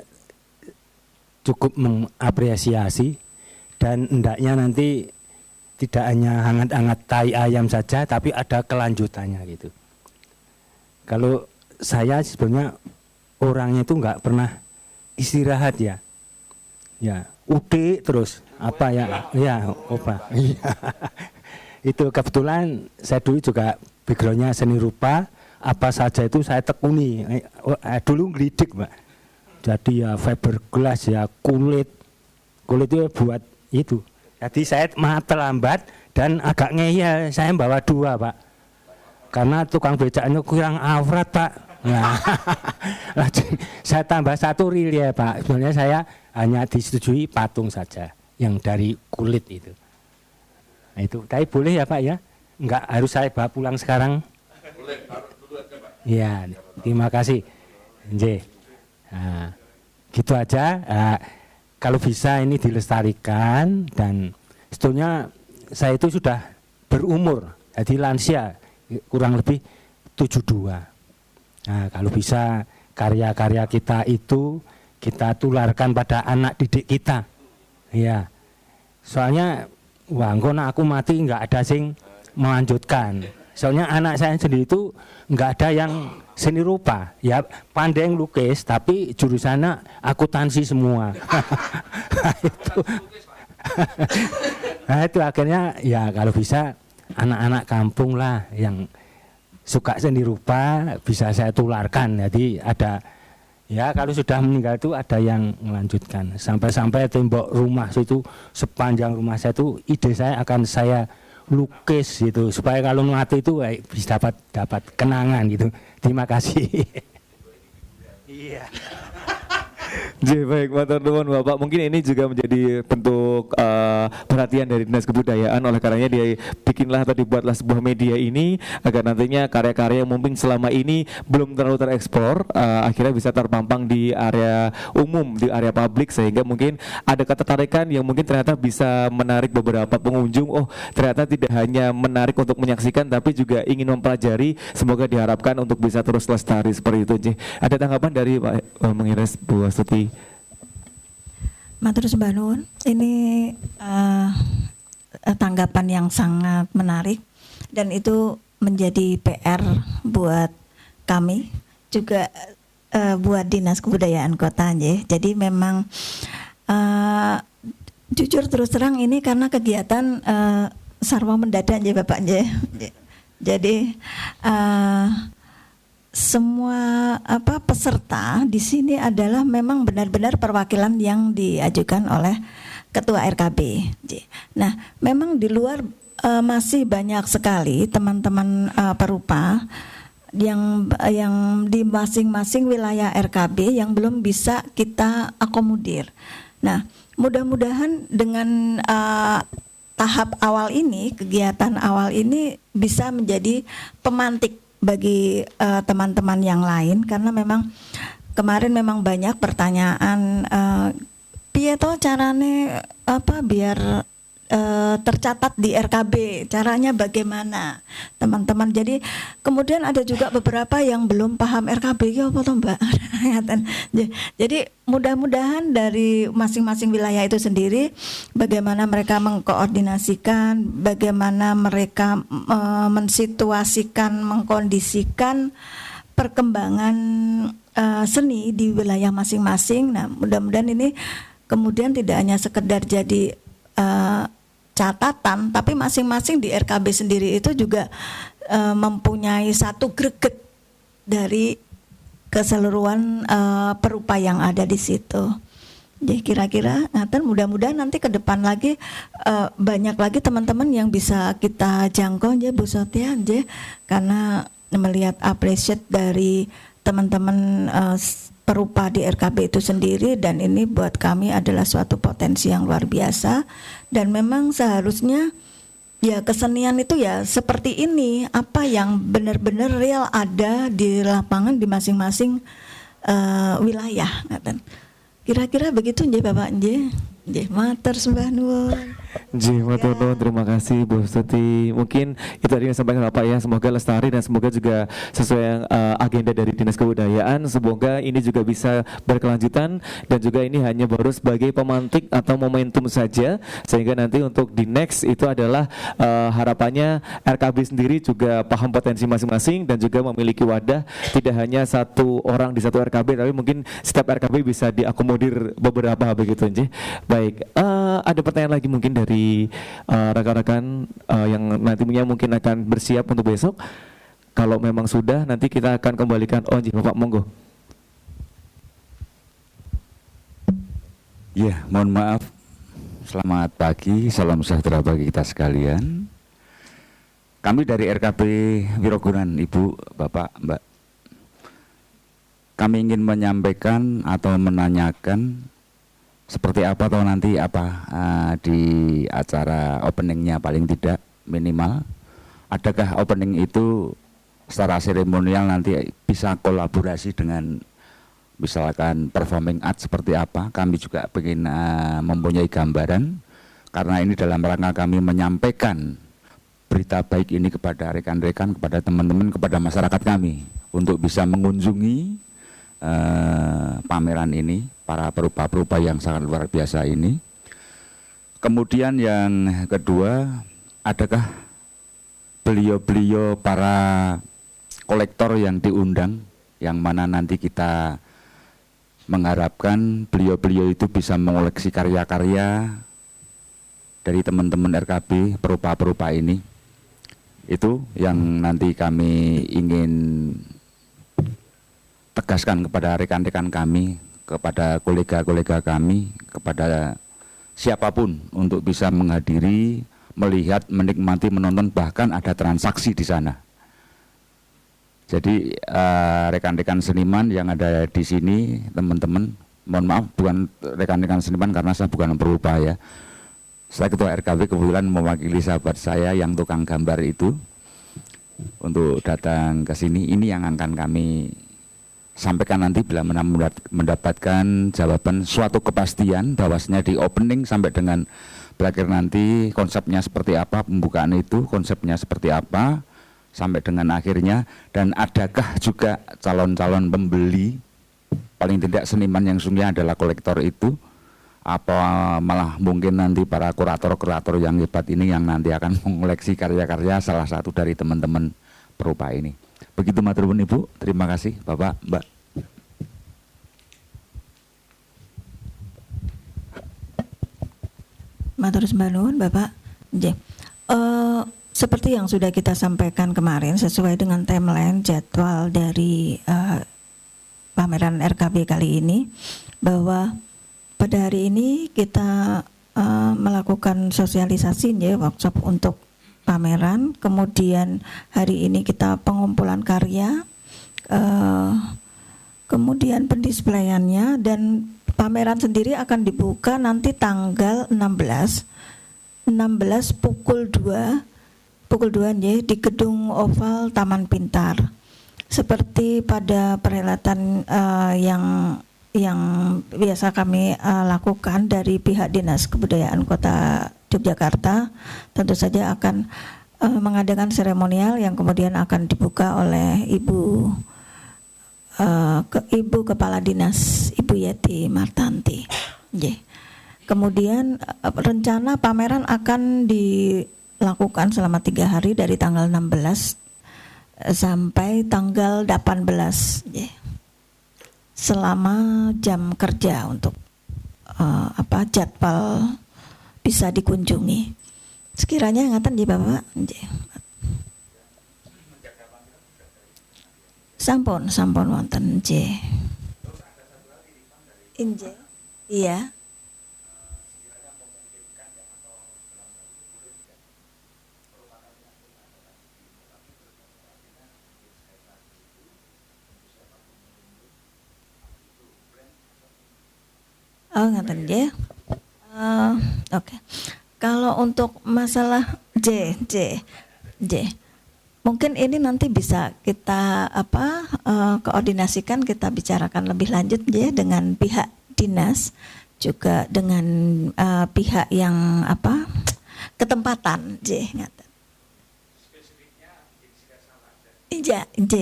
cukup mengapresiasi, dan hendaknya nanti tidak hanya hangat-hangat tai ayam saja tapi ada kelanjutannya gitu. Kalau saya sebenarnya orangnya itu nggak pernah istirahat ya udik terus apa ya opa. Itu kebetulan saya dulu juga backgroundnya seni rupa, apa saja itu saya tekuni. Dulu ngelidik Mbak, jadi ya fiberglass ya, kulit itu buat itu. Jadi saya malah terlambat dan agak ngeyel, saya bawa 2 Pak, karena tukang becaknya kurang awrat Pak. Nah, saya tambah 1 ril ya Pak. Sebenarnya saya hanya disetujui patung saja yang dari kulit itu. Nah, itu, tapi boleh ya Pak ya? Enggak harus saya bawa pulang sekarang? Boleh, taruh dulu aja Pak. Iya, terima kasih. Nje. Nah, gitu aja. Kalau bisa ini dilestarikan, dan sebetulnya saya itu sudah berumur, jadi lansia, kurang lebih 72. Nah, kalau bisa karya-karya kita itu kita tularkan pada anak didik kita. Iya. Soalnya wah, engko nek aku mati nggak ada sing melanjutkan. Soalnya anak saya sendiri itu nggak ada yang seni rupa, ya pandai lukis, tapi jurusannya akuntansi semua. Nah itu akhirnya ya kalau bisa anak-anak kampung lah yang suka seni rupa bisa saya tularkan. Jadi ada ya kalau sudah meninggal itu ada yang melanjutkan. Sampai-sampai tembok rumah itu sepanjang rumah saya itu ide saya akan saya lukis gitu supaya kalau mati itu bisa dapat kenangan gitu. Terima kasih. Iya. Baik, matur nuwun Bapak. Mungkin ini juga menjadi bentuk perhatian dari Dinas Kebudayaan, oleh karenanya dibikinlah atau dibuatlah sebuah media ini agar nantinya karya-karya yang mungkin selama ini belum terlalu tereksplor akhirnya bisa terpampang di area umum, di area publik, sehingga mungkin ada ketertarikan yang mungkin ternyata bisa menarik beberapa pengunjung. Oh, ternyata tidak hanya menarik untuk menyaksikan tapi juga ingin mempelajari. Semoga diharapkan untuk bisa terus lestari seperti itu. Ada tanggapan dari Pak Mengiras, Bu Astuti? Matur sembah nuwun. Ini tanggapan yang sangat menarik, dan itu menjadi PR buat kami juga, buat Dinas Kebudayaan Kota nggih. Jadi memang jujur terus terang ini karena kegiatan sarwa mendadak nggih Bapak nggih. Jadi semua peserta di sini adalah memang benar-benar perwakilan yang diajukan oleh Ketua RKB. Nah, memang di luar masih banyak sekali teman-teman perupa yang di masing-masing wilayah RKB yang belum bisa kita akomodir. Nah, mudah-mudahan dengan tahap awal ini, kegiatan awal ini bisa menjadi pemantik bagi teman-teman yang lain, karena memang kemarin memang banyak pertanyaan piye to carane biar tercatat di RKB, caranya bagaimana teman-teman. Jadi kemudian ada juga beberapa yang belum paham RKB ya apa toh Mbak. Jadi mudah-mudahan dari masing-masing wilayah itu sendiri bagaimana mereka mengkoordinasikan, bagaimana mereka mensituasikan, mengkondisikan perkembangan seni di wilayah masing-masing. Nah, mudah-mudahan ini kemudian tidak hanya sekedar jadi catatan, tapi masing-masing di RKB sendiri itu juga mempunyai satu greget dari keseluruhan perupa yang ada di situ. Jadi kira-kira mudah-mudahan nanti ke depan lagi banyak lagi teman-teman yang bisa kita jangkau ya Bu Sotia, karena melihat appreciate dari teman-teman perupa di RKB itu sendiri, dan ini buat kami adalah suatu potensi yang luar biasa. Dan memang seharusnya ya kesenian itu ya seperti ini, apa yang benar-benar real ada di lapangan di masing-masing wilayah. Kira-kira begitu nggih Bapak nggih. Nggih, matur sembah nuwun. Nggih, matur nuwun, terima kasih Bu Stuti. Mungkin itu tadi yang disampaikan Bapak ya, semoga lestari dan semoga juga sesuai agenda dari Dinas Kebudayaan. Semoga ini juga bisa berkelanjutan dan juga ini hanya baru sebagai pemantik atau momentum saja, sehingga nanti untuk di next itu adalah harapannya RKB sendiri juga paham potensi masing-masing dan juga memiliki wadah, tidak hanya satu orang di satu RKB, tapi mungkin setiap RKB bisa diakomodir beberapa begitu nggih. Baik, ada pertanyaan lagi mungkin dari rekan-rekan yang nantinya mungkin akan bersiap untuk besok. Kalau memang sudah, nanti kita akan kembalikan. Oh, Bapak monggo. Ya, mohon maaf. Selamat pagi, salam sejahtera bagi kita sekalian. Kami dari RKB Wirogunan, Ibu, Bapak, Mbak. Kami ingin menyampaikan atau menanyakan seperti apa atau nanti apa di acara openingnya, paling tidak minimal. Adakah opening itu secara seremonial nanti bisa kolaborasi dengan misalkan performing art seperti apa? Kami juga ingin mempunyai gambaran, karena ini dalam rangka kami menyampaikan berita baik ini kepada rekan-rekan, kepada teman-teman, kepada masyarakat kami untuk bisa mengunjungi pameran ini, para perupa-perupa yang sangat luar biasa ini. Kemudian yang kedua, adakah beliau-beliau para kolektor yang diundang, yang mana nanti kita mengharapkan beliau-beliau itu bisa mengoleksi karya-karya dari teman-teman RKB perupa-perupa ini. Itu yang nanti kami ingin tegaskan kepada rekan-rekan kami, kepada kolega-kolega kami, kepada siapapun untuk bisa menghadiri, melihat, menikmati, menonton, bahkan ada transaksi di sana. Jadi rekan-rekan seniman yang ada di sini, teman-teman, mohon maaf bukan rekan-rekan seniman karena saya bukan perupa ya. Saya ketua RKB kebetulan mewakili sahabat saya yang tukang gambar itu untuk datang ke sini. Ini yang akan kami sampaikan nanti bila mendapatkan jawaban suatu kepastian bahwasanya di opening sampai dengan berakhir nanti konsepnya seperti apa, pembukaan itu konsepnya seperti apa sampai dengan akhirnya, dan adakah juga calon-calon pembeli, paling tidak seniman yang sungguhnya adalah kolektor itu, apa malah mungkin nanti para kurator-kurator yang hebat ini yang nanti akan mengoleksi karya-karya salah satu dari teman-teman perupa ini. Begitu matur nuwun Ibu, terima kasih Bapak, Mbak. Matur sembah nuwun Bapak. Nggih. Seperti yang sudah kita sampaikan kemarin, sesuai dengan timeline jadwal dari pameran RKB kali ini, bahwa pada hari ini kita melakukan sosialisasi ya, workshop untuk pameran, kemudian hari ini kita pengumpulan karya, kemudian pendisplayannya, dan pameran sendiri akan dibuka nanti tanggal 16 pukul 2 ya, di Gedung Oval Taman Pintar. Seperti pada perhelatan yang biasa kami lakukan dari pihak Dinas Kebudayaan Kota Yogyakarta, tentu saja akan mengadakan seremonial yang kemudian akan dibuka oleh Ibu Kepala Dinas, Ibu Yeti Martanti. Kemudian rencana pameran akan dilakukan selama 3 hari dari tanggal 16 sampai tanggal 18 selama jam kerja untuk jadwal bisa dikunjungi. Sekiranya ngatan di Bapak. Sampun wonten nggih. Inje. Iya. Oh, ngaten nggih. Oke. Kalau untuk masalah J. Mungkin ini nanti bisa kita koordinasikan, kita bicarakan lebih lanjut ya dengan pihak dinas, juga dengan pihak yang ketempatan J. Ngaten. Iya, J.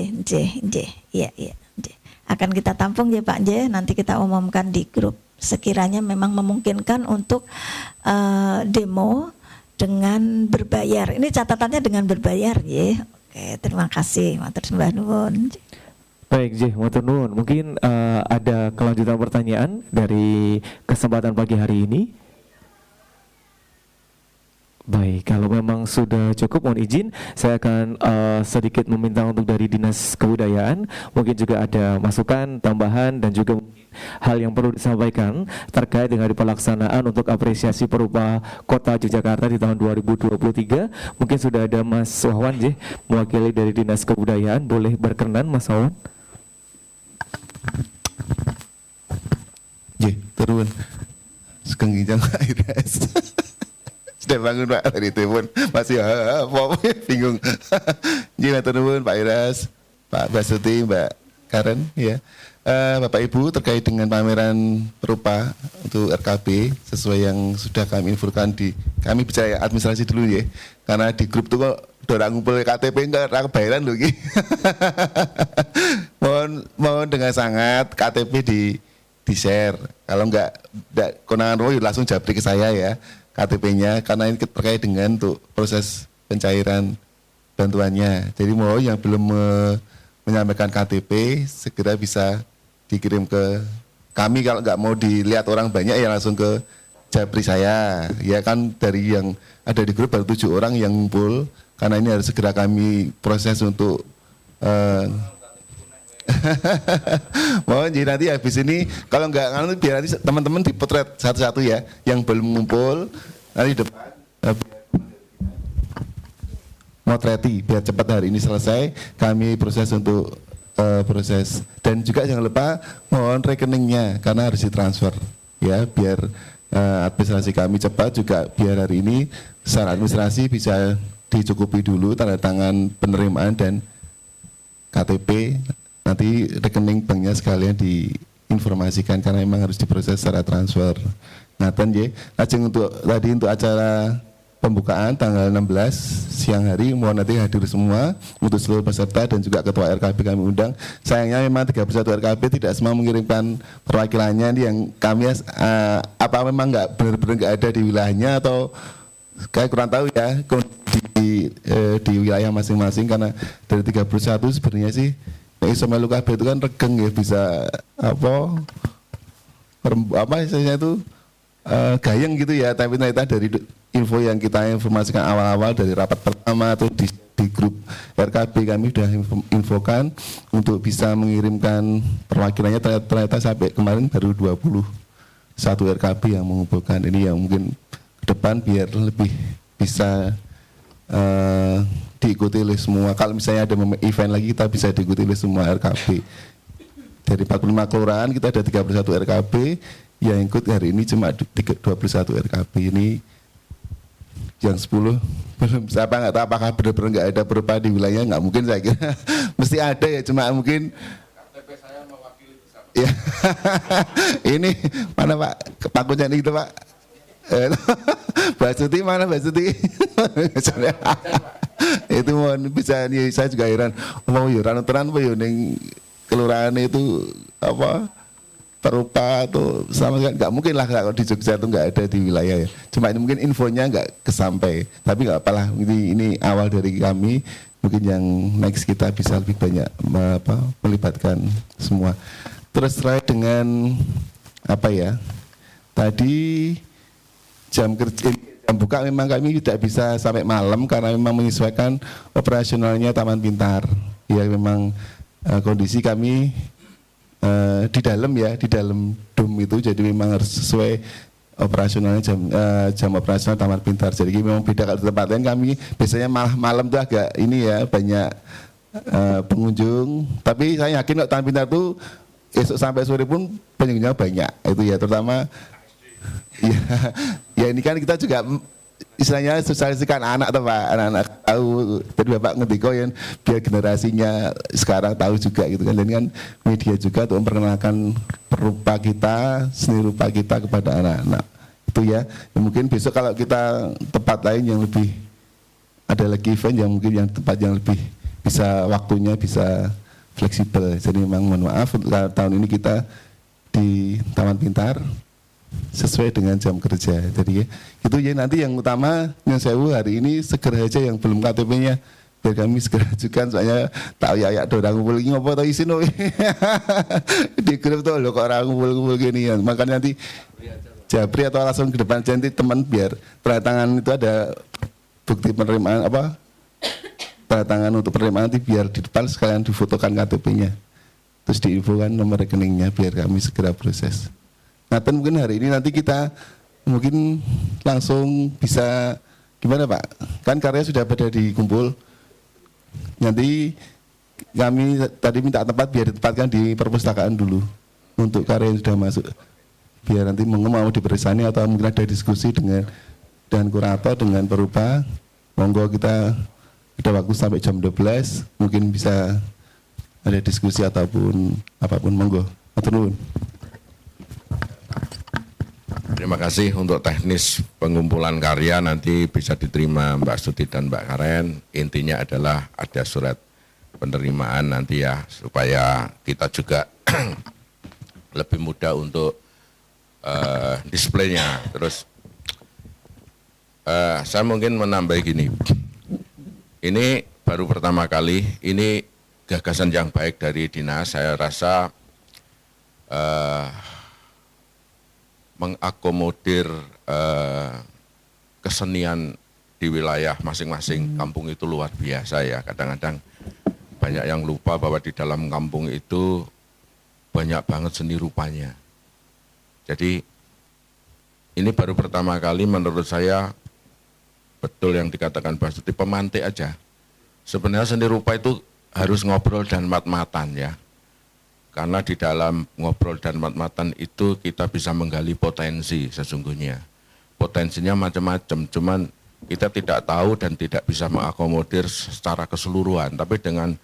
Akan kita tampung ya Pak J, nanti kita umumkan di grup sekiranya memang memungkinkan untuk demo dengan berbayar. Ini catatannya dengan berbayar ya. Oke, terima kasih, matur sembah nuwun. Baik, J, matur nuwun. Mungkin ada kelanjutan pertanyaan dari kesempatan pagi hari ini. Baik, kalau memang sudah cukup, mohon izin saya akan sedikit meminta untuk dari Dinas Kebudayaan, mungkin juga ada masukan, tambahan, dan juga hal yang perlu disampaikan terkait dengan pelaksanaan untuk apresiasi Perupa Kota Yogyakarta di tahun 2023. Mungkin sudah ada Mas Wawan, mewakili dari Dinas Kebudayaan, boleh berkenan Mas Wawan. Turun sugeng kinjang Pak Iras. Sudah bangun Pak dari telepon masih bingung. Matur nuwun Pak Iras, Pak Basuti, Mbak Karen ya. Bapak Ibu, terkait dengan pameran Perupa untuk RKB sesuai yang sudah kami infokan kami bicara administrasi dulu ya, karena di grup itu kok dorang ngumpul KTP enggak kebayaran loh gitu. mohon dengan sangat KTP di share, kalau enggak konangan roy langsung japri ke saya ya KTP-nya, karena ini terkait dengan untuk proses pencairan bantuannya. Jadi mohon yang belum menyampaikan KTP segera bisa dikirim ke kami, kalau nggak mau dilihat orang banyak ya langsung ke japri saya ya, kan dari yang ada di grup baru 7 orang yang ngumpul, karena ini harus segera kami proses untuk mohon jadi nanti habis ini kalau nggak biar nanti teman-teman dipotret satu-satu ya yang belum ngumpul nanti depan motreti biar cepat hari ini selesai, kami proses untuk proses. Dan juga jangan lupa mohon rekeningnya karena harus ditransfer ya, biar administrasi kami cepat, juga biar hari ini secara administrasi bisa dicukupi dulu tanda tangan penerimaan dan KTP, nanti rekening banknya sekalian diinformasikan karena memang harus diproses secara transfer. Ngaten ya. Lajeng untuk tadi untuk acara pembukaan tanggal 16 siang hari, mohon nanti hadir semua untuk seluruh peserta dan juga ketua RKB kami undang. Sayangnya memang 31 RKB tidak semua mengirimkan perwakilannya, ini yang kami apa memang nggak benar-benar nggak ada di wilayahnya atau kayak kurang tahu ya di wilayah masing-masing, karena dari 31 sebenarnya sih iso melu kabeh itu kan regeng ya, bisa apa istilahnya itu gayeng gitu ya, tapi ternyata dari info yang kita informasikan awal-awal dari rapat pertama atau di grup RKB kami sudah infokan untuk bisa mengirimkan perwakilannya, ternyata sampai kemarin baru 21 RKB yang mengumpulkan. Ini yang mungkin ke depan biar lebih bisa diikuti oleh semua. Kalau misalnya ada event lagi kita bisa diikuti oleh semua RKB. Dari 45 kelurahan kita ada 31 RKB, yang ikut hari ini cuma 21 RKB. Ini yang 10 belum, siapa nggak tahu apakah benar-benar nggak ada Perupa di wilayah, nggak mungkin saya kira. Mesti ada ya, cuma mungkin KTP saya mewakili ya. Ini mana Pak Pakunya itu Pak Mbak Suti mana Mbak Suti itu mohon bisa nih, saya juga heran mau ya ranu-teran apa ya ning kelurahan itu apa Perupa atau sama sekali nggak mungkin lah kalau di Jogja itu nggak ada di wilayah ya. Cuma ini mungkin infonya nggak kesampai, tapi nggak apalah, ini awal dari kami. Mungkin yang next kita bisa lebih banyak melibatkan semua. Terus terkait dengan apa ya? Tadi jam kerja jam buka memang kami tidak bisa sampai malam karena memang menyesuaikan operasionalnya Taman Pintar. Ya memang kondisi kami di dalam ya, di dalam dom itu, jadi memang harus sesuai operasionalnya jam operasional Taman Pintar. Jadi memang beda. Kalau di tempat lain kami biasanya malam tuh agak ini ya, banyak pengunjung. Tapi saya yakin Taman Pintar itu esok sampai sore pun pengunjungnya banyak itu ya, terutama ya ini kan kita juga istilahnya sosialisasikan anak tuh Pak, anak-anak tahu. Tadi Bapak ngetiko ya biar generasinya sekarang tahu juga gitu kan, dan kan media juga untuk memperkenalkan rupa kita, seni rupa kita kepada anak-anak itu ya. Mungkin besok kalau kita tempat lain yang lebih, ada lagi event yang mungkin yang tempat yang lebih bisa waktunya bisa fleksibel. Jadi memang mohon maaf tahun ini kita di Taman Pintar sesuai dengan jam kerja. Jadi ya, itu ya nanti yang utama yang saya hari ini segera aja yang belum KTP-nya biar kami segera ajukan, soalnya tak ya orang ngumpul ini ngopo to isin di grup tuh lo kok orang ngumpul gini ya. Makanya nanti Japri atau langsung ke depan nanti teman biar tanda tangan itu ada bukti penerimaan apa tanda tangan untuk penerimaan, nanti biar di depan sekalian difotokan KTP-nya terus diinfokan nomor rekeningnya biar kami segera proses. Nah, mungkin hari ini nanti kita mungkin langsung bisa gimana Pak? Kan karya sudah pada dikumpul. Nanti kami tadi minta tempat biar ditempatkan di perpustakaan dulu untuk karya yang sudah masuk. Biar nanti mau diperisani atau mungkin ada diskusi dengan kurator dengan perupa. Monggo kita ada waktu sampai jam 12, mungkin bisa ada diskusi ataupun apapun, monggo. Matur nuwun. Terima kasih untuk teknis pengumpulan karya nanti bisa diterima Mbak Stuti dan Mbak Karen. Intinya adalah ada surat penerimaan nanti ya, supaya kita juga lebih mudah untuk displaynya. Terus saya mungkin menambah gini, ini baru pertama kali, ini gagasan yang baik dari dinas. Saya rasa mengakomodir kesenian di wilayah masing-masing kampung itu luar biasa ya. Kadang-kadang banyak yang lupa bahwa di dalam kampung itu banyak banget seni rupanya. Jadi ini baru pertama kali menurut saya, betul yang dikatakan Pak Suti, pemantik aja. Sebenarnya seni rupa itu harus ngobrol dan mat-matan ya. Karena di dalam ngobrol dan mat-matan itu kita bisa menggali potensi sesungguhnya. Potensinya macam-macam, cuman kita tidak tahu dan tidak bisa mengakomodir secara keseluruhan. Tapi dengan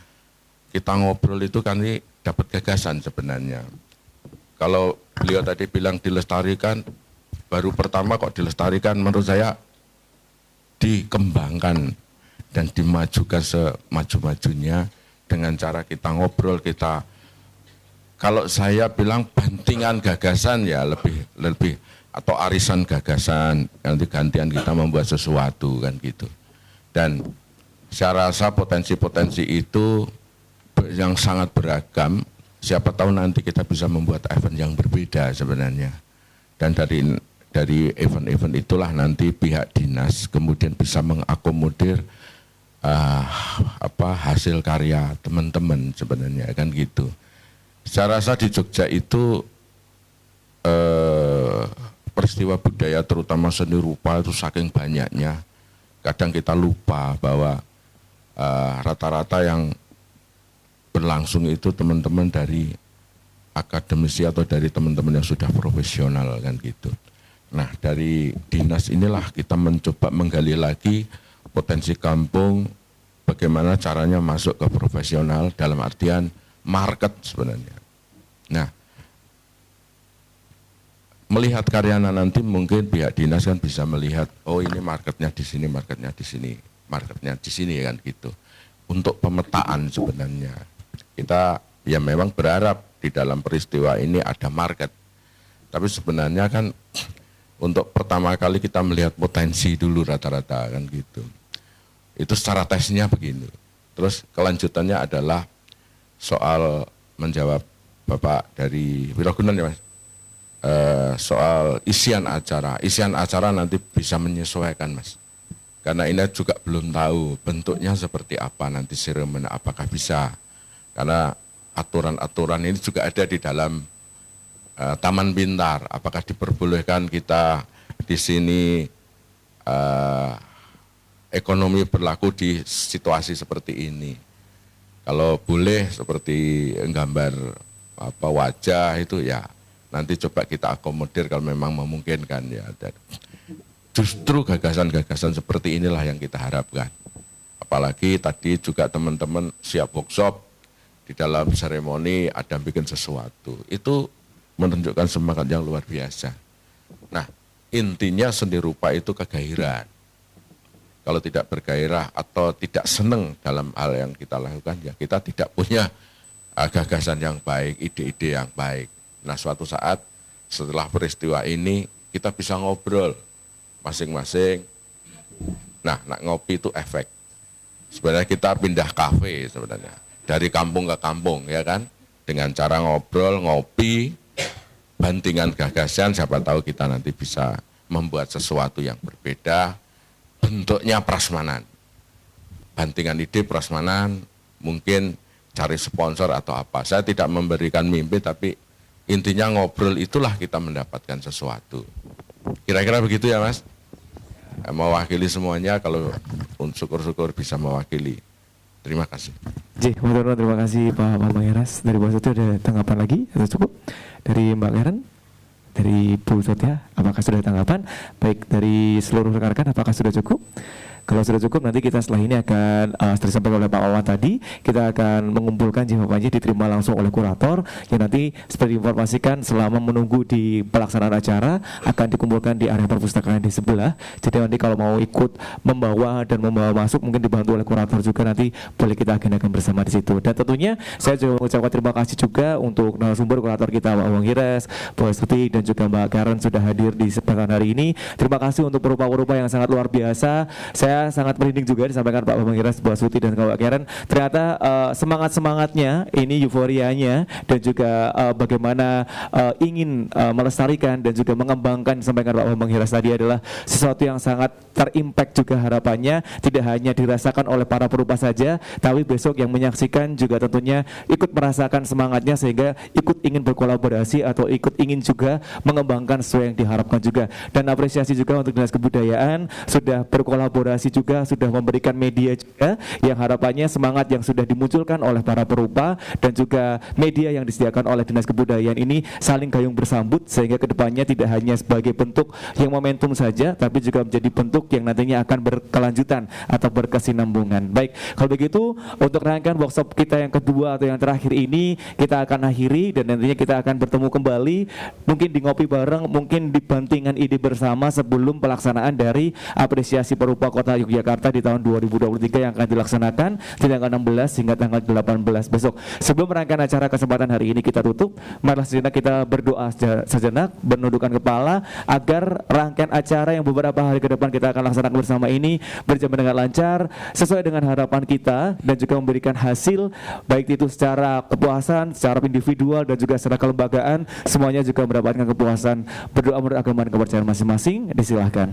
kita ngobrol itu kan dapat gagasan sebenarnya. Kalau beliau tadi bilang dilestarikan, baru pertama kok dilestarikan, menurut saya dikembangkan dan dimajukan semaju-majunya dengan cara kita ngobrol, kita, kalau saya bilang bantingan gagasan ya lebih atau arisan gagasan, nanti gantian kita membuat sesuatu kan gitu. Dan saya rasa potensi-potensi itu yang sangat beragam. Siapa tahu nanti kita bisa membuat event yang berbeda sebenarnya. Dan dari event-event itulah nanti pihak dinas kemudian bisa mengakomodir hasil karya teman-teman sebenarnya kan gitu. Saya rasa di Jogja itu peristiwa budaya terutama seni rupa itu saking banyaknya, kadang kita lupa bahwa rata-rata yang berlangsung itu teman-teman dari akademisi atau dari teman-teman yang sudah profesional kan gitu. Nah dari dinas inilah kita mencoba menggali lagi potensi kampung, bagaimana caranya masuk ke profesional dalam artian market sebenarnya. Nah, melihat karyana nanti mungkin pihak dinas kan bisa melihat, oh ini marketnya di sini, marketnya di sini, marketnya di sini kan gitu. Untuk pemetaan sebenarnya kita ya memang berharap di dalam peristiwa ini ada market. Tapi sebenarnya kan untuk pertama kali kita melihat potensi dulu rata-rata kan gitu. Itu secara tesnya begini. Terus kelanjutannya adalah soal menjawab Bapak dari Wirogunan ya Mas, soal isian acara nanti bisa menyesuaikan Mas, karena ini juga belum tahu bentuknya seperti apa nanti seremoni, apakah bisa, karena aturan-aturan ini juga ada di dalam Taman Pintar, apakah diperbolehkan kita di sini ekonomi berlaku di situasi seperti ini. Kalau boleh seperti gambar apa wajah itu ya nanti coba kita akomodir kalau memang memungkinkan ya. Dan justru gagasan-gagasan seperti inilah yang kita harapkan. Apalagi tadi juga teman-teman siap workshop di dalam seremoni ada bikin sesuatu. Itu menunjukkan semangat yang luar biasa. Nah, intinya seni rupa itu kegairahan. Kalau tidak bergairah atau tidak senang dalam hal yang kita lakukan, ya kita tidak punya gagasan yang baik, ide-ide yang baik. Nah, suatu saat setelah peristiwa ini kita bisa ngobrol masing-masing. Nah, nak ngopi itu efek. Sebenarnya kita pindah kafe sebenarnya dari kampung ke kampung ya kan, dengan cara ngobrol, ngopi, bantingan gagasan. Siapa tahu kita nanti bisa membuat sesuatu yang berbeda, bentuknya prasmanan. Bantingan ide prasmanan, mungkin cari sponsor atau apa. Saya tidak memberikan mimpi, tapi intinya ngobrol itulah kita mendapatkan sesuatu. Kira-kira begitu ya Mas? Mewakili semuanya, kalau syukur-syukur bisa mewakili. Terima kasih. Terima kasih Pak Bambang Heras. Dari Bu Suti ada tanggapan lagi atau cukup? Dari Mbak Karen? Dari Bu Sotia, apakah sudah ada tanggapan? Baik, dari seluruh rekan-rekan apakah sudah cukup? Kalau sudah cukup, nanti kita setelah ini akan seperti disampaikan oleh Pak Wawan tadi, kita akan mengumpulkan jawabannya diterima langsung oleh kurator yang nanti seperti diinformasikan selama menunggu di pelaksanaan acara akan dikumpulkan di area perpustakaan di sebelah. Jadi nanti kalau mau ikut membawa dan membawa masuk mungkin dibantu oleh kurator juga, nanti boleh kita agendakan bersama di situ. Dan tentunya saya juga mengucapkan terima kasih juga untuk narasumber kurator kita Pak Bambang Heras, Bu Astuti dan juga Mbak Karen sudah hadir di kesempatan hari ini. Terima kasih untuk perupa-perupa yang sangat luar biasa. Saya sangat merinding juga disampaikan Pak Bambang Heras, Bu Astuti dan Mbak Karen. Ternyata semangat-semangatnya, ini euforianya dan juga bagaimana ingin melestarikan dan juga mengembangkan disampaikan Pak Bambang Heras tadi adalah sesuatu yang sangat terimpact juga harapannya tidak hanya dirasakan oleh para perupa saja, tapi besok yang menyaksikan juga tentunya ikut merasakan semangatnya sehingga ikut ingin berkolaborasi atau ikut ingin juga mengembangkan sesuai yang diharapkan juga. Dan apresiasi juga untuk Dinas Kebudayaan sudah berkolaborasi juga, sudah memberikan media juga yang harapannya semangat yang sudah dimunculkan oleh para perupa dan juga media yang disediakan oleh Dinas Kebudayaan ini saling gayung bersambut sehingga kedepannya tidak hanya sebagai bentuk yang momentum saja, tapi juga menjadi bentuk yang nantinya akan berkelanjutan atau berkesinambungan. Baik, kalau begitu untuk rangkaian workshop kita yang kedua atau yang terakhir ini kita akan akhiri dan nantinya kita akan bertemu kembali mungkin di ngopi bareng, mungkin di bantingan ide bersama sebelum pelaksanaan dari apresiasi perupa Kota Yogyakarta di tahun 2023 yang akan dilaksanakan di tanggal 16 hingga tanggal 18 besok. Sebelum rangkaian acara kesempatan hari ini kita tutup, marilah sejenak kita berdoa sejenak, menundukkan kepala agar rangkaian acara yang beberapa hari ke depan kita akan laksanakan bersama ini berjalan dengan lancar sesuai dengan harapan kita dan juga memberikan hasil baik itu secara kepuasan, secara individual dan juga secara kelembagaan, semuanya juga mendapatkan kepuasan. Berdoa menurut agama dan kepercayaan masing-masing. Disilahkan.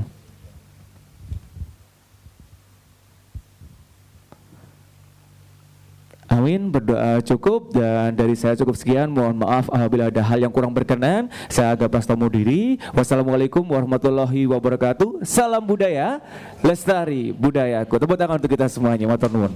Amin, berdoa cukup dan dari saya cukup sekian. Mohon maaf apabila ada hal yang kurang berkenan. Saya Aga Prastomo diri. Wassalamualaikum warahmatullahi wabarakatuh. Salam budaya, lestari budayaku. Tepuk tangan untuk kita semuanya. Matur nuwun.